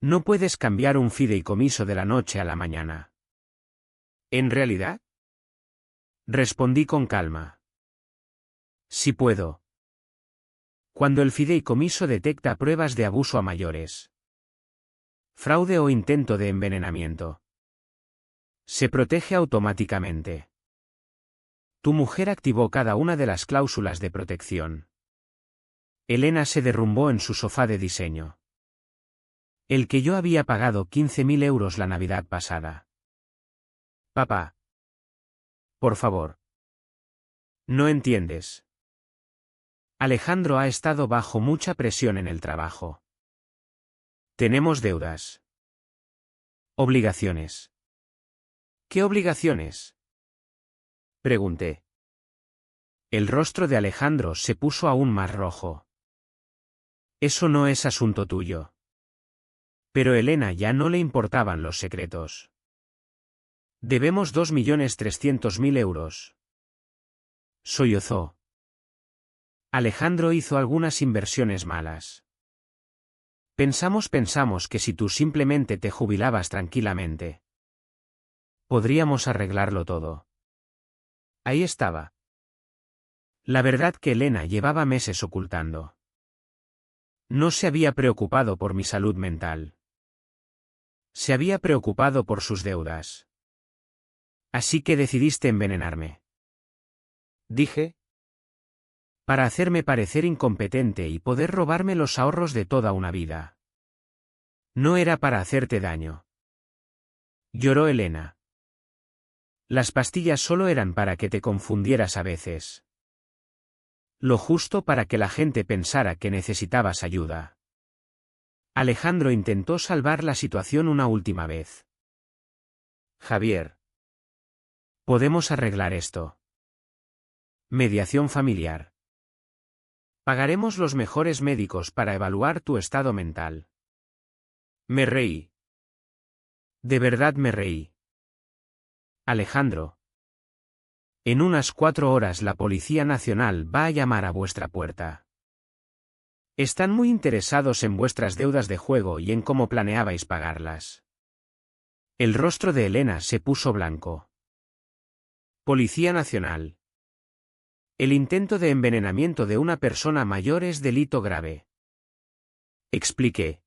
No puedes cambiar un fideicomiso de la noche a la mañana. ¿En realidad? Respondí con calma. Sí puedo. Cuando el fideicomiso detecta pruebas de abuso a mayores. Fraude o intento de envenenamiento. Se protege automáticamente. Tu mujer activó cada una de las cláusulas de protección. Elena se derrumbó en su sofá de diseño. El que yo había pagado 15.000 euros la Navidad pasada. Papá. Por favor. No entiendes. Alejandro ha estado bajo mucha presión en el trabajo. Tenemos deudas. Obligaciones. ¿Qué obligaciones? Pregunté. El rostro de Alejandro se puso aún más rojo. Eso no es asunto tuyo. Pero a Elena ya no le importaban los secretos. Debemos 2.300.000 euros. Sollozó. Alejandro hizo algunas inversiones malas. Pensamos que si tú simplemente te jubilabas tranquilamente, podríamos arreglarlo todo. Ahí estaba. La verdad que Elena llevaba meses ocultando. No se había preocupado por mi salud mental. Se había preocupado por sus deudas. Así que decidiste envenenarme. Dije. Para hacerme parecer incompetente y poder robarme los ahorros de toda una vida. No era para hacerte daño. Lloró Elena. Las pastillas solo eran para que te confundieras a veces. Lo justo para que la gente pensara que necesitabas ayuda. Alejandro intentó salvar la situación una última vez. Javier. Podemos arreglar esto. Mediación familiar. Pagaremos los mejores médicos para evaluar tu estado mental. Me reí. De verdad me reí. Alejandro. En unas 4 horas la Policía Nacional va a llamar a vuestra puerta. Están muy interesados en vuestras deudas de juego y en cómo planeabais pagarlas. El rostro de Elena se puso blanco. Policía Nacional. El intento de envenenamiento de una persona mayor es delito grave. Expliqué.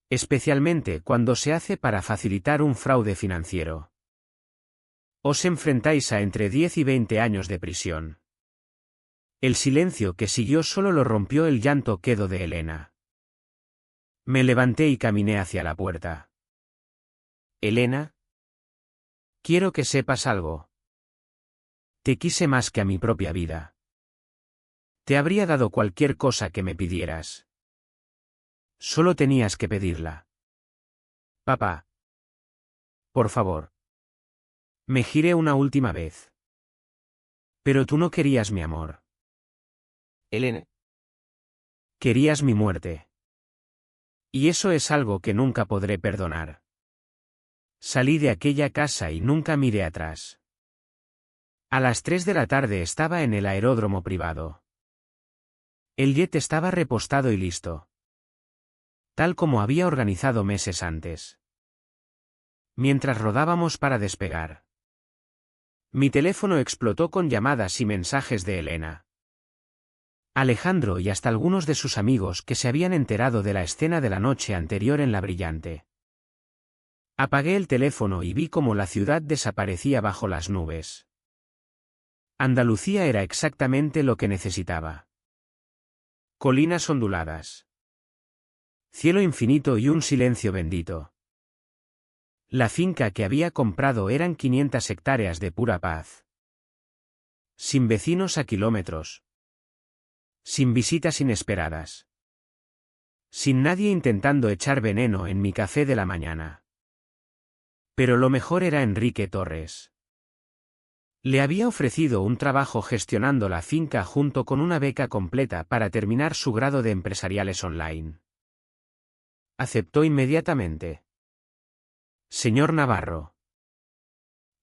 Especialmente cuando se hace para facilitar un fraude financiero. Os enfrentáis a entre 10 y 20 años de prisión. El silencio que siguió solo lo rompió el llanto quedo de Elena. Me levanté y caminé hacia la puerta. Elena. Quiero que sepas algo. Te quise más que a mi propia vida. Te habría dado cualquier cosa que me pidieras. Solo tenías que pedirla. Papá. Por favor. Me giré una última vez. Pero tú no querías mi amor. Elena. Querías mi muerte. Y eso es algo que nunca podré perdonar. Salí de aquella casa y nunca miré atrás. A las 3 de la tarde estaba en el aeródromo privado. El jet estaba repostado y listo. Tal como había organizado meses antes. Mientras rodábamos para despegar. Mi teléfono explotó con llamadas y mensajes de Elena. Alejandro y hasta algunos de sus amigos que se habían enterado de la escena de la noche anterior en La Brillante. Apagué el teléfono y vi cómo la ciudad desaparecía bajo las nubes. Andalucía era exactamente lo que necesitaba. Colinas onduladas. Cielo infinito y un silencio bendito. La finca que había comprado eran 500 hectáreas de pura paz. Sin vecinos a kilómetros. Sin visitas inesperadas. Sin nadie intentando echar veneno en mi café de la mañana. Pero lo mejor era Enrique Torres. Le había ofrecido un trabajo gestionando la finca junto con una beca completa para terminar su grado de empresariales online. Aceptó inmediatamente. Señor Navarro.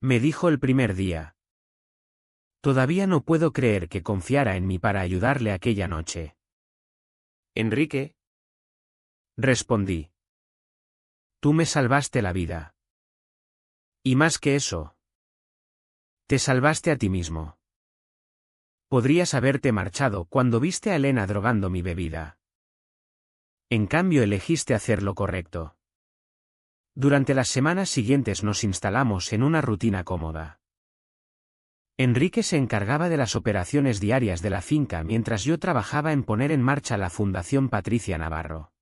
Me dijo el primer día. Todavía no puedo creer que confiara en mí para ayudarle aquella noche. Enrique. Respondí. Tú me salvaste la vida. Y más que eso. Te salvaste a ti mismo. Podrías haberte marchado cuando viste a Elena drogando mi bebida. En cambio elegiste hacer lo correcto. Durante las semanas siguientes nos instalamos en una rutina cómoda. Enrique se encargaba de las operaciones diarias de la finca mientras yo trabajaba en poner en marcha la Fundación Patricia Navarro.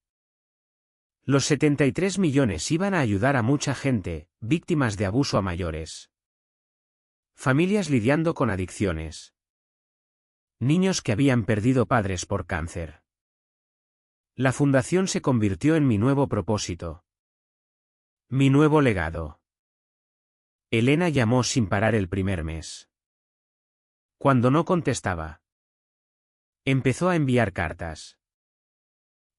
Los 73 millones iban a ayudar a mucha gente, víctimas de abuso a mayores. Familias lidiando con adicciones. Niños que habían perdido padres por cáncer. La fundación se convirtió en mi nuevo propósito. Mi nuevo legado. Elena llamó sin parar el primer mes. Cuando no contestaba, empezó a enviar cartas.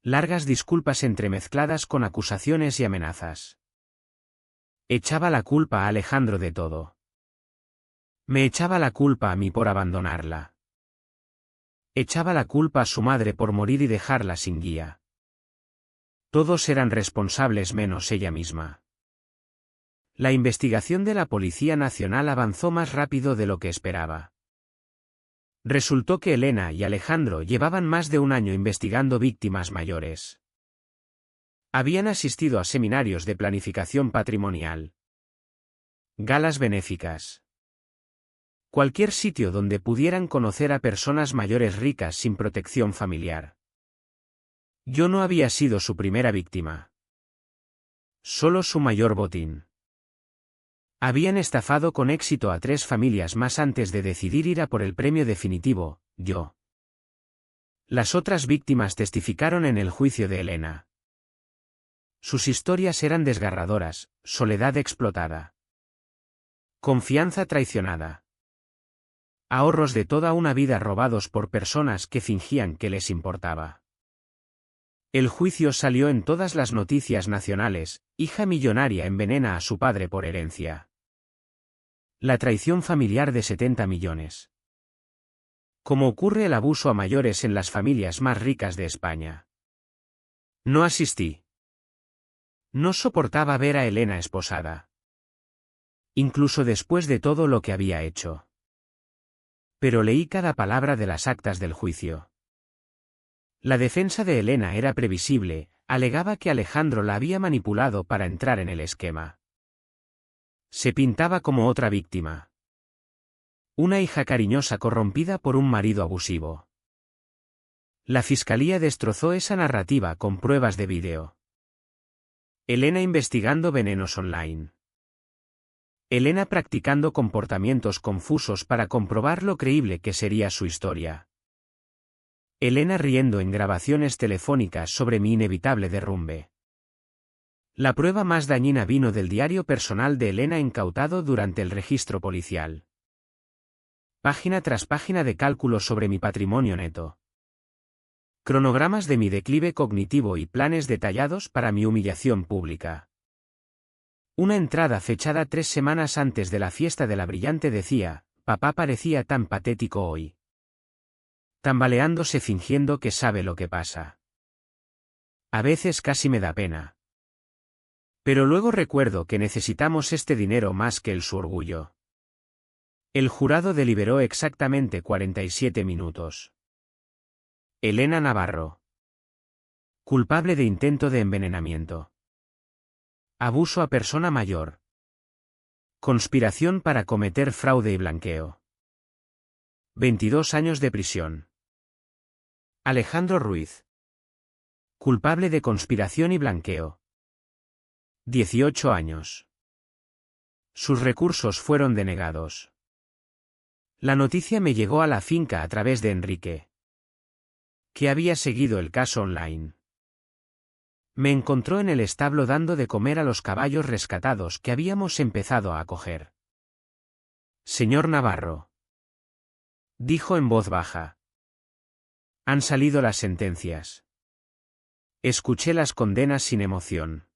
Largas disculpas entremezcladas con acusaciones y amenazas. Echaba la culpa a Alejandro de todo. Me echaba la culpa a mí por abandonarla. Echaba la culpa a su madre por morir y dejarla sin guía. Todos eran responsables menos ella misma. La investigación de la Policía Nacional avanzó más rápido de lo que esperaba. Resultó que Elena y Alejandro llevaban más de un año investigando víctimas mayores. Habían asistido a seminarios de planificación patrimonial. Galas benéficas. Cualquier sitio donde pudieran conocer a personas mayores ricas sin protección familiar. Yo no había sido su primera víctima. Solo su mayor botín. Habían estafado con éxito a 3 familias más antes de decidir ir a por el premio definitivo, yo. Las otras víctimas testificaron en el juicio de Elena. Sus historias eran desgarradoras, soledad explotada. Confianza traicionada. Ahorros de toda una vida robados por personas que fingían que les importaba. El juicio salió en todas las noticias nacionales, hija millonaria envenena a su padre por herencia. La traición familiar de 70 millones. Como ocurre el abuso a mayores en las familias más ricas de España. No asistí. No soportaba ver a Elena esposada. Incluso después de todo lo que había hecho. Pero leí cada palabra de las actas del juicio. La defensa de Elena era previsible, alegaba que Alejandro la había manipulado para entrar en el esquema. Se pintaba como otra víctima. Una hija cariñosa corrompida por un marido abusivo. La fiscalía destrozó esa narrativa con pruebas de vídeo. Elena investigando venenos online. Elena practicando comportamientos confusos para comprobar lo creíble que sería su historia. Elena riendo en grabaciones telefónicas sobre mi inevitable derrumbe. La prueba más dañina vino del diario personal de Elena incautado durante el registro policial. Página tras página de cálculos sobre mi patrimonio neto. Cronogramas de mi declive cognitivo y planes detallados para mi humillación pública. Una entrada fechada 3 semanas antes de la fiesta de la brillante decía: papá parecía tan patético hoy. Tambaleándose fingiendo que sabe lo que pasa. A veces casi me da pena. Pero luego recuerdo que necesitamos este dinero más que su orgullo. El jurado deliberó exactamente 47 minutos. Elena Navarro. Culpable de intento de envenenamiento. Abuso a persona mayor. Conspiración para cometer fraude y blanqueo. 22 años de prisión. Alejandro Ruiz. Culpable de conspiración y blanqueo. 18 años. Sus recursos fueron denegados. La noticia me llegó a la finca a través de Enrique, que había seguido el caso online. Me encontró en el establo dando de comer a los caballos rescatados que habíamos empezado a acoger. Señor Navarro, dijo en voz baja. Han salido las sentencias. Escuché las condenas sin emoción.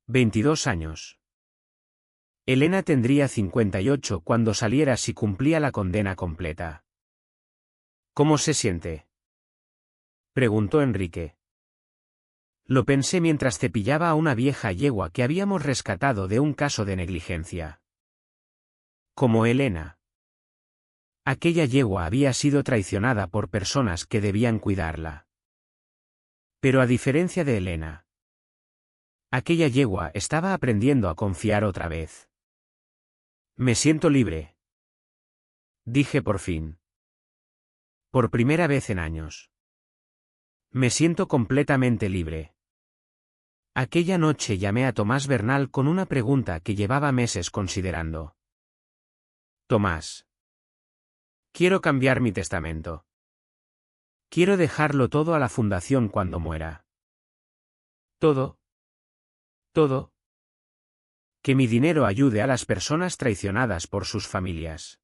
22 años. Elena tendría 58 cuando saliera si cumplía la condena completa. ¿Cómo se siente?, preguntó Enrique. Lo pensé mientras cepillaba a una vieja yegua que habíamos rescatado de un caso de negligencia. Como Elena. Aquella yegua había sido traicionada por personas que debían cuidarla. Pero a diferencia de Elena, aquella yegua estaba aprendiendo a confiar otra vez. Me siento libre, dije por fin. Por primera vez en años. Me siento completamente libre. Aquella noche llamé a Tomás Bernal con una pregunta que llevaba meses considerando. Tomás. Quiero cambiar mi testamento. Quiero dejarlo todo a la fundación cuando muera. Todo. Todo. Que mi dinero ayude a las personas traicionadas por sus familias.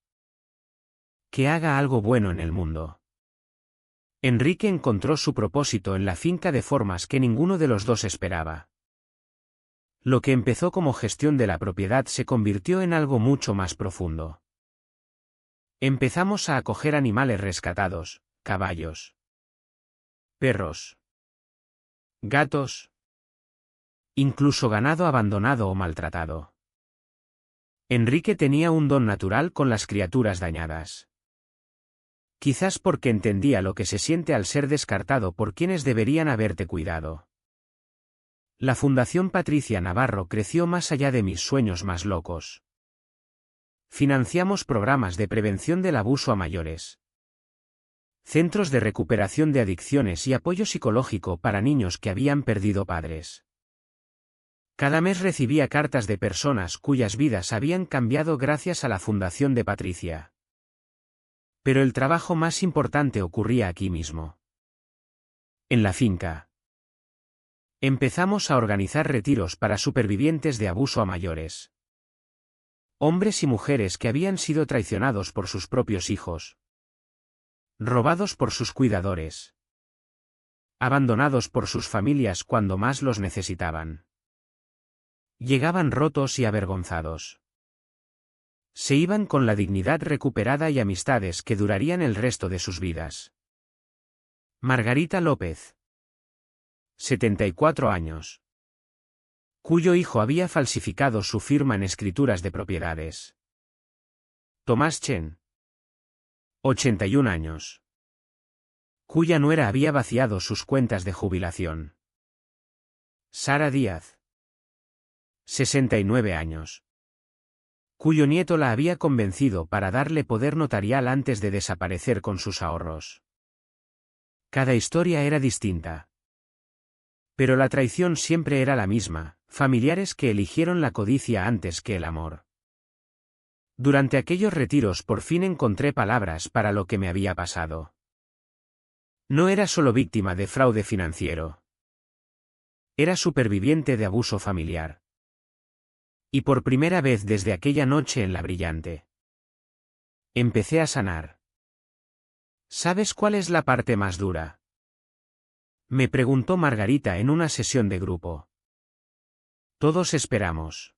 Que haga algo bueno en el mundo. Enrique encontró su propósito en la finca de formas que ninguno de los dos esperaba. Lo que empezó como gestión de la propiedad se convirtió en algo mucho más profundo. Empezamos a acoger animales rescatados, caballos, perros, gatos, incluso ganado abandonado o maltratado. Enrique tenía un don natural con las criaturas dañadas. Quizás porque entendía lo que se siente al ser descartado por quienes deberían haberte cuidado. La Fundación Patricia Navarro creció más allá de mis sueños más locos. Financiamos programas de prevención del abuso a mayores. Centros de recuperación de adicciones y apoyo psicológico para niños que habían perdido padres. Cada mes recibía cartas de personas cuyas vidas habían cambiado gracias a la Fundación de Patricia. Pero el trabajo más importante ocurría aquí mismo. En la finca. Empezamos a organizar retiros para supervivientes de abuso a mayores. Hombres y mujeres que habían sido traicionados por sus propios hijos. Robados por sus cuidadores. Abandonados por sus familias cuando más los necesitaban. Llegaban rotos y avergonzados. Se iban con la dignidad recuperada y amistades que durarían el resto de sus vidas. Margarita López. 74 años. Cuyo hijo había falsificado su firma en escrituras de propiedades. Tomás Chen. 81 años. Cuya nuera había vaciado sus cuentas de jubilación. Sara Díaz. 69 años. cuyo nieto la había convencido para darle poder notarial antes de desaparecer con sus ahorros. Cada historia era distinta. Pero la traición siempre era la misma, familiares que eligieron la codicia antes que el amor. Durante aquellos retiros por fin encontré palabras para lo que me había pasado. No era solo víctima de fraude financiero. Era superviviente de abuso familiar. Y por primera vez desde aquella noche en La Brillante, empecé a sanar. ¿Sabes cuál es la parte más dura?, me preguntó Margarita en una sesión de grupo. Todos esperamos.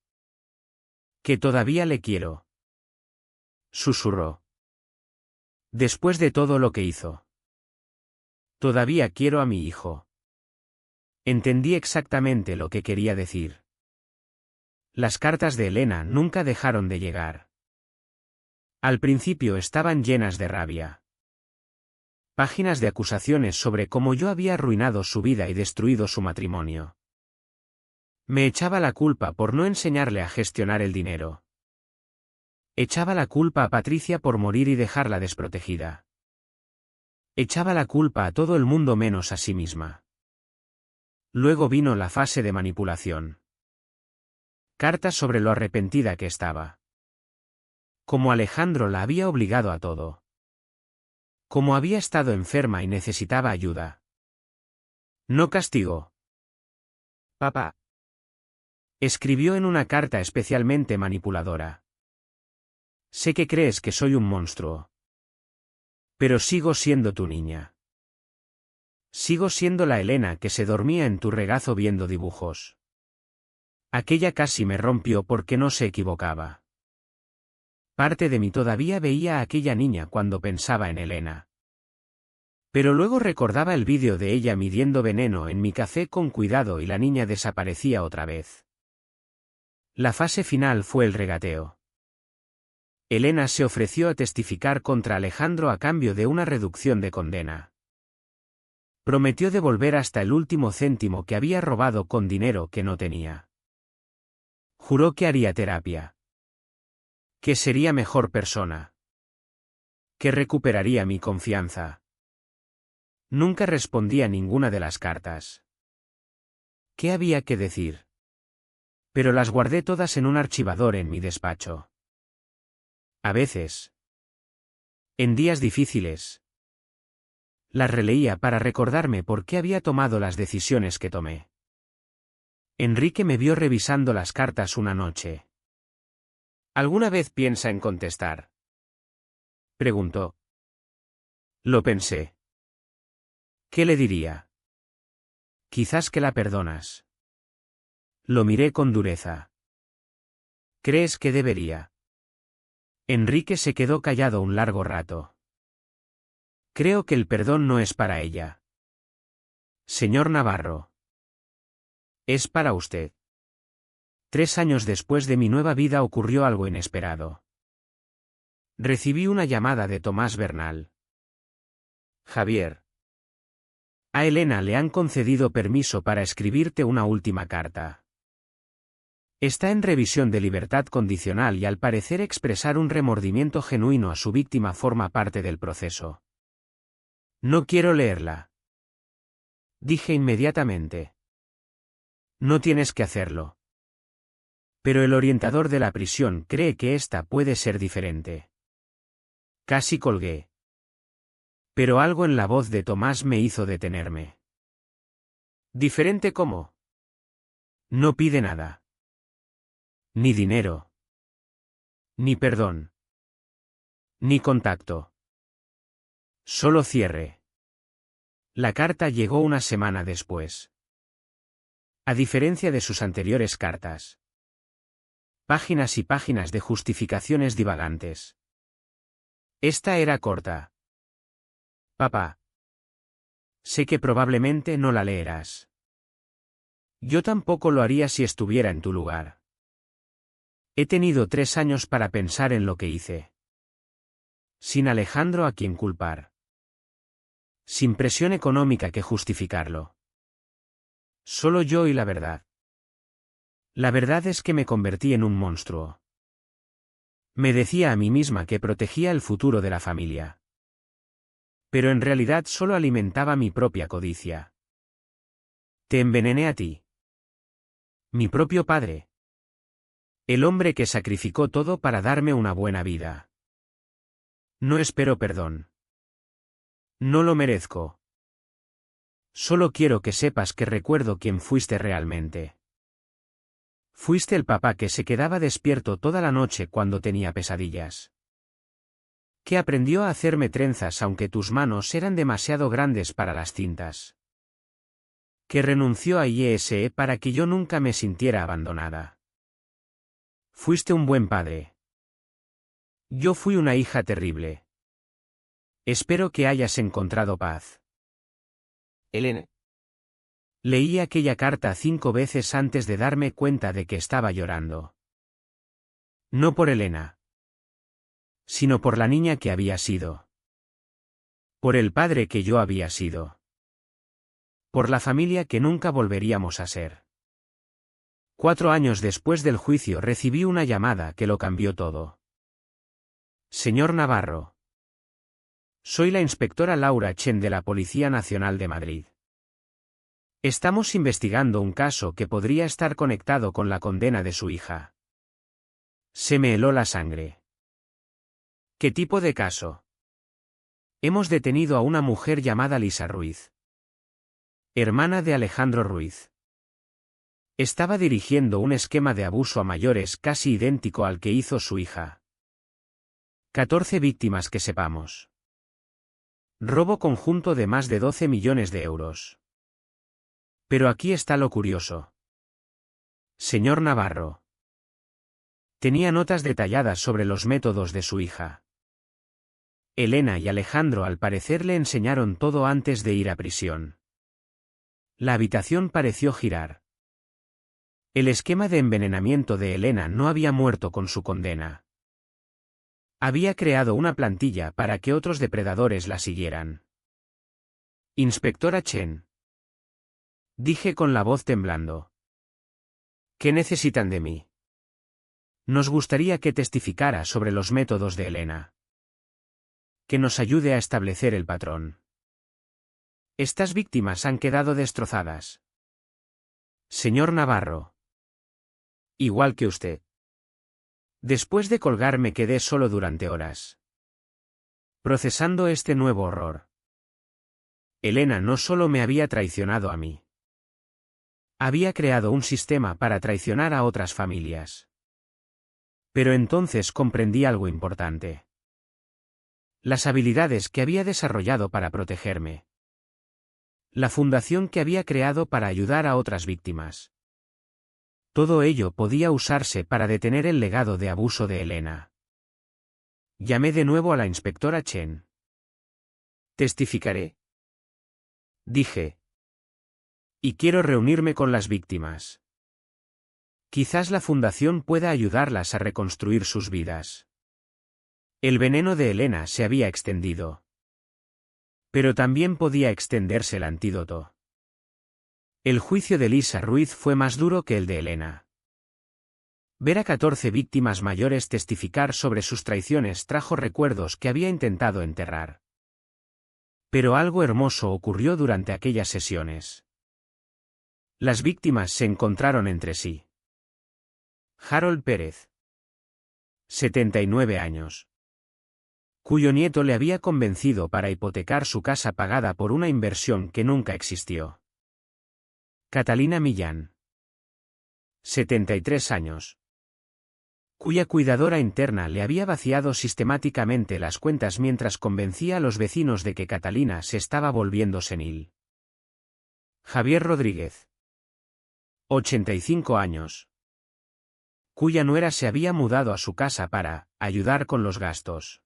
Que todavía le quiero, susurró. Después de todo lo que hizo. Todavía quiero a mi hijo. Entendí exactamente lo que quería decir. Las cartas de Elena nunca dejaron de llegar. Al principio estaban llenas de rabia. Páginas de acusaciones sobre cómo yo había arruinado su vida y destruido su matrimonio. Me echaba la culpa por no enseñarle a gestionar el dinero. Echaba la culpa a Patricia por morir y dejarla desprotegida. Echaba la culpa a todo el mundo menos a sí misma. Luego vino la fase de manipulación. Cartas sobre lo arrepentida que estaba. Como Alejandro la había obligado a todo. Como había estado enferma y necesitaba ayuda. No castigó. Papá. Escribió en una carta especialmente manipuladora. Sé que crees que soy un monstruo. Pero sigo siendo tu niña. Sigo siendo la Elena que se dormía en tu regazo viendo dibujos. Aquella casi me rompió porque no se equivocaba. Parte de mí todavía veía a aquella niña cuando pensaba en Elena. Pero luego recordaba el vídeo de ella midiendo veneno en mi café con cuidado y la niña desaparecía otra vez. La fase final fue el regateo. Elena se ofreció a testificar contra Alejandro a cambio de una reducción de condena. Prometió devolver hasta el último céntimo que había robado con dinero que no tenía. Juró que haría terapia. Que sería mejor persona. Que recuperaría mi confianza. Nunca respondí a ninguna de las cartas. ¿Qué había que decir? Pero las guardé todas en un archivador en mi despacho. A veces. En días difíciles. Las releía para recordarme por qué había tomado las decisiones que tomé. Enrique me vio revisando las cartas una noche. ¿Alguna vez piensa en contestar?, preguntó. Lo pensé. ¿Qué le diría? Quizás que la perdonas. Lo miré con dureza. ¿Crees que debería? Enrique se quedó callado un largo rato. Creo que el perdón no es para ella. Señor Navarro. Es para usted. 3 años después de mi nueva vida ocurrió algo inesperado. Recibí una llamada de Tomás Bernal. Javier. A Elena le han concedido permiso para escribirte una última carta. Está en revisión de libertad condicional y al parecer expresar un remordimiento genuino a su víctima forma parte del proceso. No quiero leerla. Dije inmediatamente. No tienes que hacerlo. Pero el orientador de la prisión cree que esta puede ser diferente. Casi colgué. Pero algo en la voz de Tomás me hizo detenerme. ¿Diferente cómo? No pide nada. Ni dinero. Ni perdón. Ni contacto. Solo cierre. La carta llegó una semana después. A diferencia de sus anteriores cartas. Páginas y páginas de justificaciones divagantes. Esta era corta. Papá. Sé que probablemente no la leerás. Yo tampoco lo haría si estuviera en tu lugar. He tenido 3 años para pensar en lo que hice. Sin Alejandro a quien culpar. Sin presión económica que justificarlo. Solo yo y la verdad. La verdad es que me convertí en un monstruo. Me decía a mí misma que protegía el futuro de la familia. Pero en realidad solo alimentaba mi propia codicia. Te envenené a ti. Mi propio padre. El hombre que sacrificó todo para darme una buena vida. No espero perdón. No lo merezco. Solo quiero que sepas que recuerdo quién fuiste realmente. Fuiste el papá que se quedaba despierto toda la noche cuando tenía pesadillas. Que aprendió a hacerme trenzas aunque tus manos eran demasiado grandes para las cintas. Que renunció a IESE para que yo nunca me sintiera abandonada. Fuiste un buen padre. Yo fui una hija terrible. Espero que hayas encontrado paz. Elena. Leí aquella carta 5 veces antes de darme cuenta de que estaba llorando. No por Elena, sino por la niña que había sido. Por el padre que yo había sido. Por la familia que nunca volveríamos a ser. 4 años después del juicio recibí una llamada que lo cambió todo. Señor Navarro. Soy la inspectora Laura Chen de la Policía Nacional de Madrid. Estamos investigando un caso que podría estar conectado con la condena de su hija. Se me heló la sangre. ¿Qué tipo de caso? Hemos detenido a una mujer llamada Lisa Ruiz. Hermana de Alejandro Ruiz. Estaba dirigiendo un esquema de abuso a mayores casi idéntico al que hizo su hija. 14 víctimas que sepamos. Robo conjunto de más de 12 millones de euros. Pero aquí está lo curioso. Señor Navarro. Tenía notas detalladas sobre los métodos de su hija. Elena y Alejandro al parecer le enseñaron todo antes de ir a prisión. La habitación pareció girar. El esquema de envenenamiento de Elena no había muerto con su condena. Había creado una plantilla para que otros depredadores la siguieran. Inspectora Chen. Dije con la voz temblando. ¿Qué necesitan de mí? Nos gustaría que testificara sobre los métodos de Elena. Que nos ayude a establecer el patrón. Estas víctimas han quedado destrozadas. Señor Navarro. Igual que usted. Después de colgar me quedé solo durante horas. Procesando este nuevo horror. Elena no solo me había traicionado a mí. Había creado un sistema para traicionar a otras familias. Pero entonces comprendí algo importante. Las habilidades que había desarrollado para protegerme. La fundación que había creado para ayudar a otras víctimas. Todo ello podía usarse para detener el legado de abuso de Elena. Llamé de nuevo a la inspectora Chen. Testificaré. Dije. Y quiero reunirme con las víctimas. Quizás la fundación pueda ayudarlas a reconstruir sus vidas. El veneno de Elena se había extendido. Pero también podía extenderse el antídoto. El juicio de Lisa Ruiz fue más duro que el de Elena. Ver a 14 víctimas mayores testificar sobre sus traiciones trajo recuerdos que había intentado enterrar. Pero algo hermoso ocurrió durante aquellas sesiones. Las víctimas se encontraron entre sí. Harold Pérez. 79 años. Cuyo nieto le había convencido para hipotecar su casa pagada por una inversión que nunca existió. Catalina Millán. 73 años. Cuya cuidadora interna le había vaciado sistemáticamente las cuentas mientras convencía a los vecinos de que Catalina se estaba volviendo senil. Javier Rodríguez. 85 años. Cuya nuera se había mudado a su casa para ayudar con los gastos.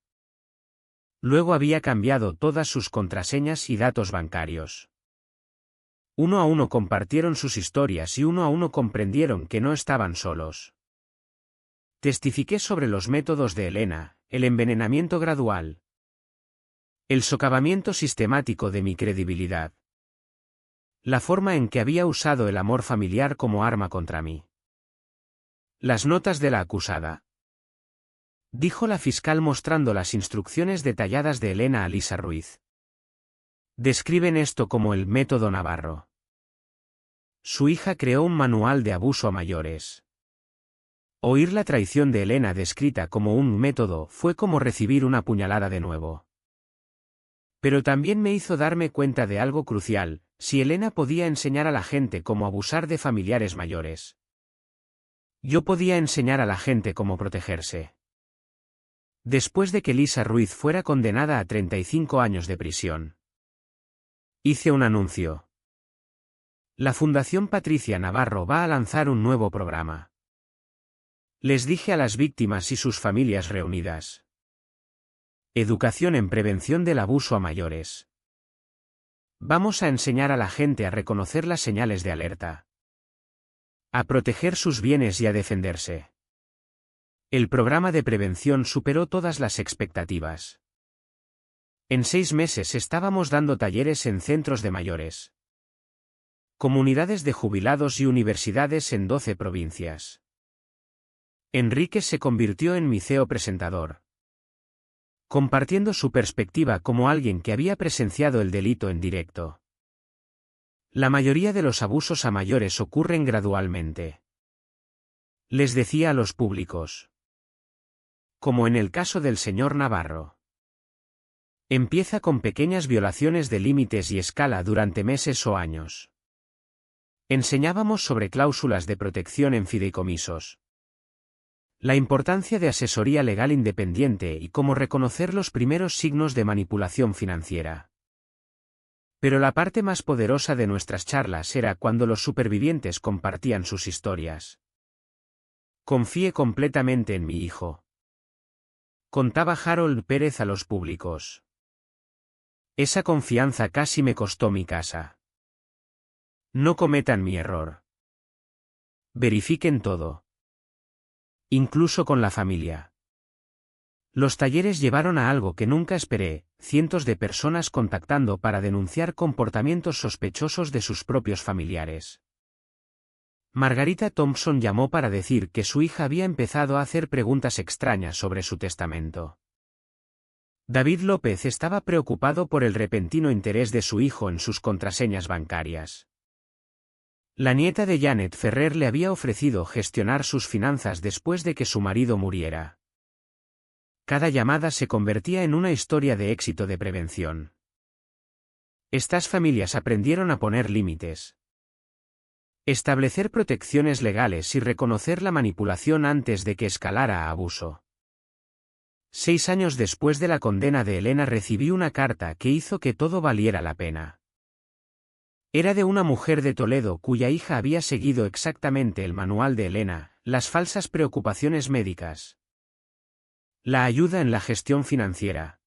Luego había cambiado todas sus contraseñas y datos bancarios. Uno a uno compartieron sus historias y uno a uno comprendieron que no estaban solos. Testifiqué sobre los métodos de Elena, el envenenamiento gradual. El socavamiento sistemático de mi credibilidad. La forma en que había usado el amor familiar como arma contra mí. Las notas de la acusada. dijo la fiscal mostrando las instrucciones detalladas de Elena a Lisa Ruiz. Describen esto como el método Navarro. Su hija creó un manual de abuso a mayores. Oír la traición de Elena descrita como un método fue como recibir una puñalada de nuevo. Pero también me hizo darme cuenta de algo crucial: si Elena podía enseñar a la gente cómo abusar de familiares mayores, yo podía enseñar a la gente cómo protegerse. Después de que Lisa Ruiz fuera condenada a 35 años de prisión, hice un anuncio. La Fundación Patricia Navarro va a lanzar un nuevo programa. Les dije a las víctimas y sus familias reunidas: educación en prevención del abuso a mayores. Vamos a enseñar a la gente a reconocer las señales de alerta, a proteger sus bienes y a defenderse. El programa de prevención superó todas las expectativas. En 6 meses estábamos dando talleres en centros de mayores, comunidades de jubilados y universidades en 12 provincias. Enrique se convirtió en mi CEO presentador, compartiendo su perspectiva como alguien que había presenciado el delito en directo. La mayoría de los abusos a mayores ocurren gradualmente, les decía a los públicos. Como en el caso del señor Navarro. Empieza con pequeñas violaciones de límites y escala durante meses o años. Enseñábamos sobre cláusulas de protección en fideicomisos, la importancia de asesoría legal independiente y cómo reconocer los primeros signos de manipulación financiera. Pero la parte más poderosa de nuestras charlas era cuando los supervivientes compartían sus historias. Confié completamente en mi hijo, contaba Harold Pérez a los públicos. Esa confianza casi me costó mi casa. No cometan mi error. Verifiquen todo, incluso con la familia. Los talleres llevaron a algo que nunca esperé: cientos de personas contactando para denunciar comportamientos sospechosos de sus propios familiares. Margarita Thompson llamó para decir que su hija había empezado a hacer preguntas extrañas sobre su testamento. David López estaba preocupado por el repentino interés de su hijo en sus contraseñas bancarias. La nieta de Janet Ferrer le había ofrecido gestionar sus finanzas después de que su marido muriera. Cada llamada se convertía en una historia de éxito de prevención. Estas familias aprendieron a poner límites, establecer protecciones legales y reconocer la manipulación antes de que escalara a abuso. 6 años después de la condena de Elena recibí una carta que hizo que todo valiera la pena. Era de una mujer de Toledo cuya hija había seguido exactamente el manual de Elena: las falsas preocupaciones médicas, la ayuda en la gestión financiera,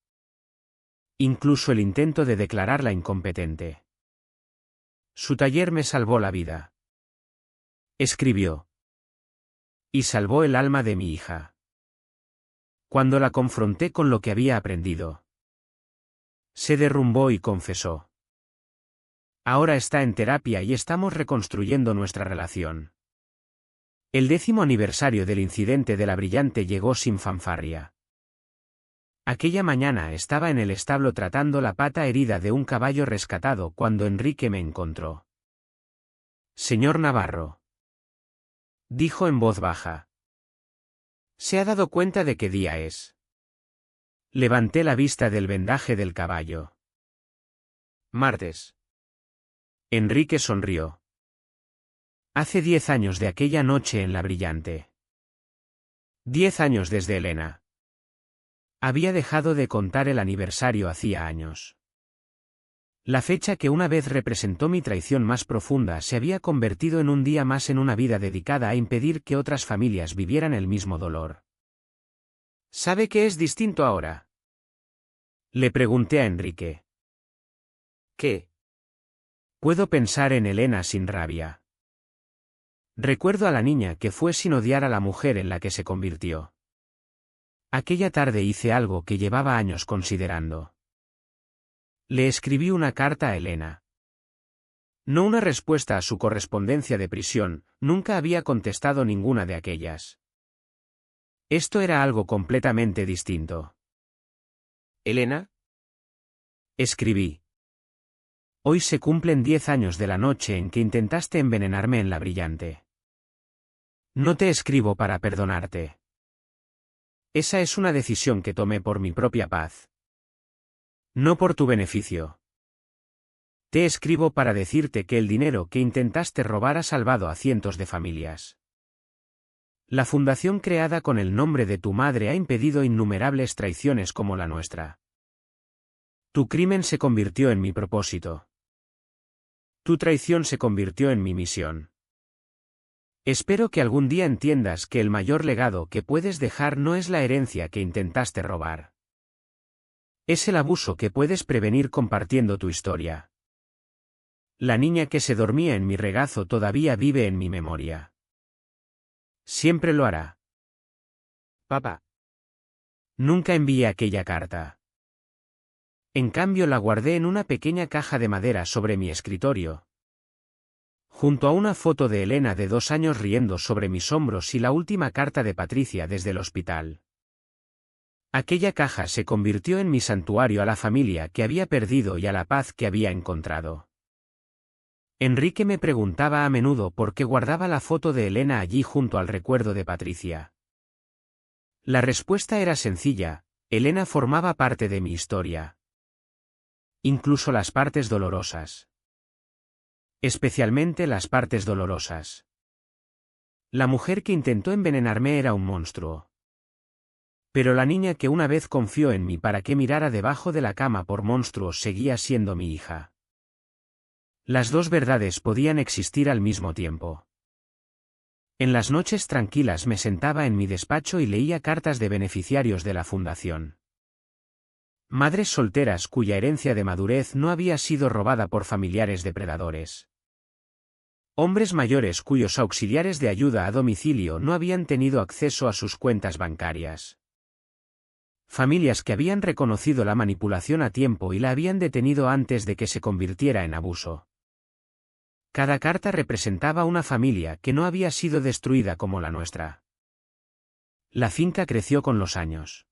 incluso el intento de declararla incompetente. Su taller me salvó la vida, escribió, y salvó el alma de mi hija. Cuando la confronté con lo que había aprendido, se derrumbó y confesó. Ahora está en terapia y estamos reconstruyendo nuestra relación. El 10º aniversario del incidente de la Brillante llegó sin fanfarria. Aquella mañana estaba en el establo tratando la pata herida de un caballo rescatado cuando Enrique me encontró. Señor Navarro, dijo en voz baja, ¿se ha dado cuenta de qué día es? Levanté la vista del vendaje del caballo. Martes. Enrique sonrió. Hace 10 años de aquella noche en la Brillante. 10 años desde Elena. Había dejado de contar el aniversario hacía años. La fecha que una vez representó mi traición más profunda se había convertido en un día más en una vida dedicada a impedir que otras familias vivieran el mismo dolor. ¿Sabe qué es distinto ahora? Le pregunté a Enrique. ¿Qué? Puedo pensar en Elena sin rabia. Recuerdo a la niña que fue sin odiar a la mujer en la que se convirtió. Aquella tarde hice algo que llevaba años considerando. Le escribí una carta a Elena. No una respuesta a su correspondencia de prisión, nunca había contestado ninguna de aquellas. Esto era algo completamente distinto. Elena, Escribí. Hoy se cumplen 10 años de la noche en que intentaste envenenarme en la Brillante. No te escribo para perdonarte. Esa es una decisión que tomé por mi propia paz. No por tu beneficio. Te escribo para decirte que el dinero que intentaste robar ha salvado a cientos de familias. La fundación creada con el nombre de tu madre ha impedido innumerables traiciones como la nuestra. Tu crimen se convirtió en mi propósito. Tu traición se convirtió en mi misión. Espero que algún día entiendas que el mayor legado que puedes dejar no es la herencia que intentaste robar. Es el abuso que puedes prevenir compartiendo tu historia. La niña que se dormía en mi regazo todavía vive en mi memoria. Siempre lo hará. papá. Nunca envié aquella carta. En cambio la guardé en una pequeña caja de madera sobre mi escritorio, junto a una foto de Elena de 2 años riendo sobre mis hombros y la última carta de Patricia desde el hospital. Aquella caja se convirtió en mi santuario a la familia que había perdido y a la paz que había encontrado. Enrique me preguntaba a menudo por qué guardaba la foto de Elena allí junto al recuerdo de Patricia. La respuesta era sencilla: Elena formaba parte de mi historia. Incluso las partes dolorosas. Especialmente las partes dolorosas. La mujer que intentó envenenarme era un monstruo. Pero la niña que una vez confió en mí para que mirara debajo de la cama por monstruos seguía siendo mi hija. Las dos verdades podían existir al mismo tiempo. En las noches tranquilas me sentaba en mi despacho y leía cartas de beneficiarios de la fundación. Madres solteras cuya herencia de madurez no había sido robada por familiares depredadores. Hombres mayores cuyos auxiliares de ayuda a domicilio no habían tenido acceso a sus cuentas bancarias. Familias que habían reconocido la manipulación a tiempo y la habían detenido antes de que se convirtiera en abuso. Cada carta representaba una familia que no había sido destruida como la nuestra. La finca creció con los años.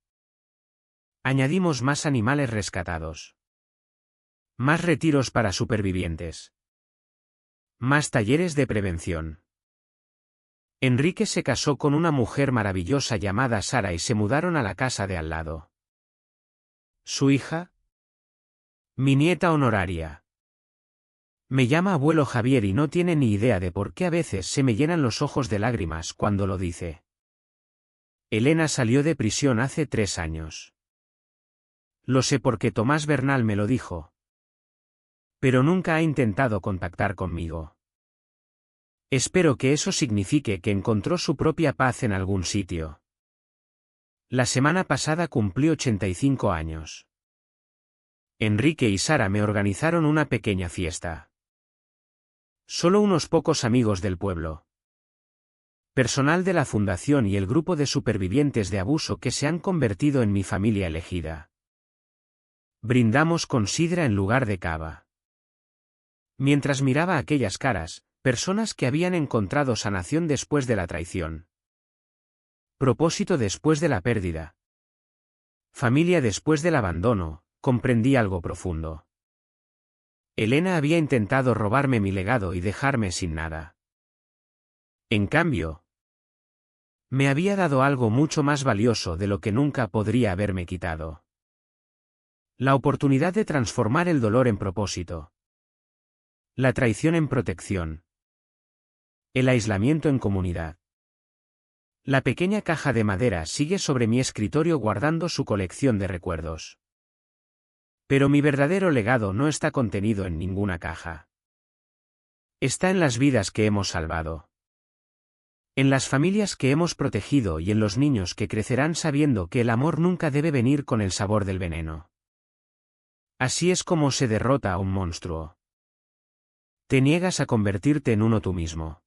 Añadimos más animales rescatados. Más retiros para supervivientes. Más talleres de prevención. Enrique se casó con una mujer maravillosa llamada Sara y se mudaron a la casa de al lado. ¿Su hija? Mi nieta honoraria. Me llama abuelo Javier y no tiene ni idea de por qué a veces se me llenan los ojos de lágrimas cuando lo dice. Elena salió de prisión hace 3 años. Lo sé porque Tomás Bernal me lo dijo. Pero nunca ha intentado contactar conmigo. Espero que eso signifique que encontró su propia paz en algún sitio. La semana pasada cumplí 85 años. Enrique y Sara me organizaron una pequeña fiesta. Solo unos pocos amigos del pueblo. Personal de la fundación y el grupo de supervivientes de abuso que se han convertido en mi familia elegida. Brindamos con sidra en lugar de cava. Mientras miraba aquellas caras, personas que habían encontrado sanación después de la traición. Propósito después de la pérdida. Familia después del abandono, comprendí algo profundo. Elena había intentado robarme mi legado y dejarme sin nada. En cambio, me había dado algo mucho más valioso de lo que nunca podría haberme quitado. La oportunidad de transformar el dolor en propósito. La traición en protección. El aislamiento en comunidad. La pequeña caja de madera sigue sobre mi escritorio guardando su colección de recuerdos. Pero mi verdadero legado no está contenido en ninguna caja. Está en las vidas que hemos salvado. En las familias que hemos protegido y en los niños que crecerán sabiendo que el amor nunca debe venir con el sabor del veneno. Así es como se derrota a un monstruo. Te niegas a convertirte en uno tú mismo.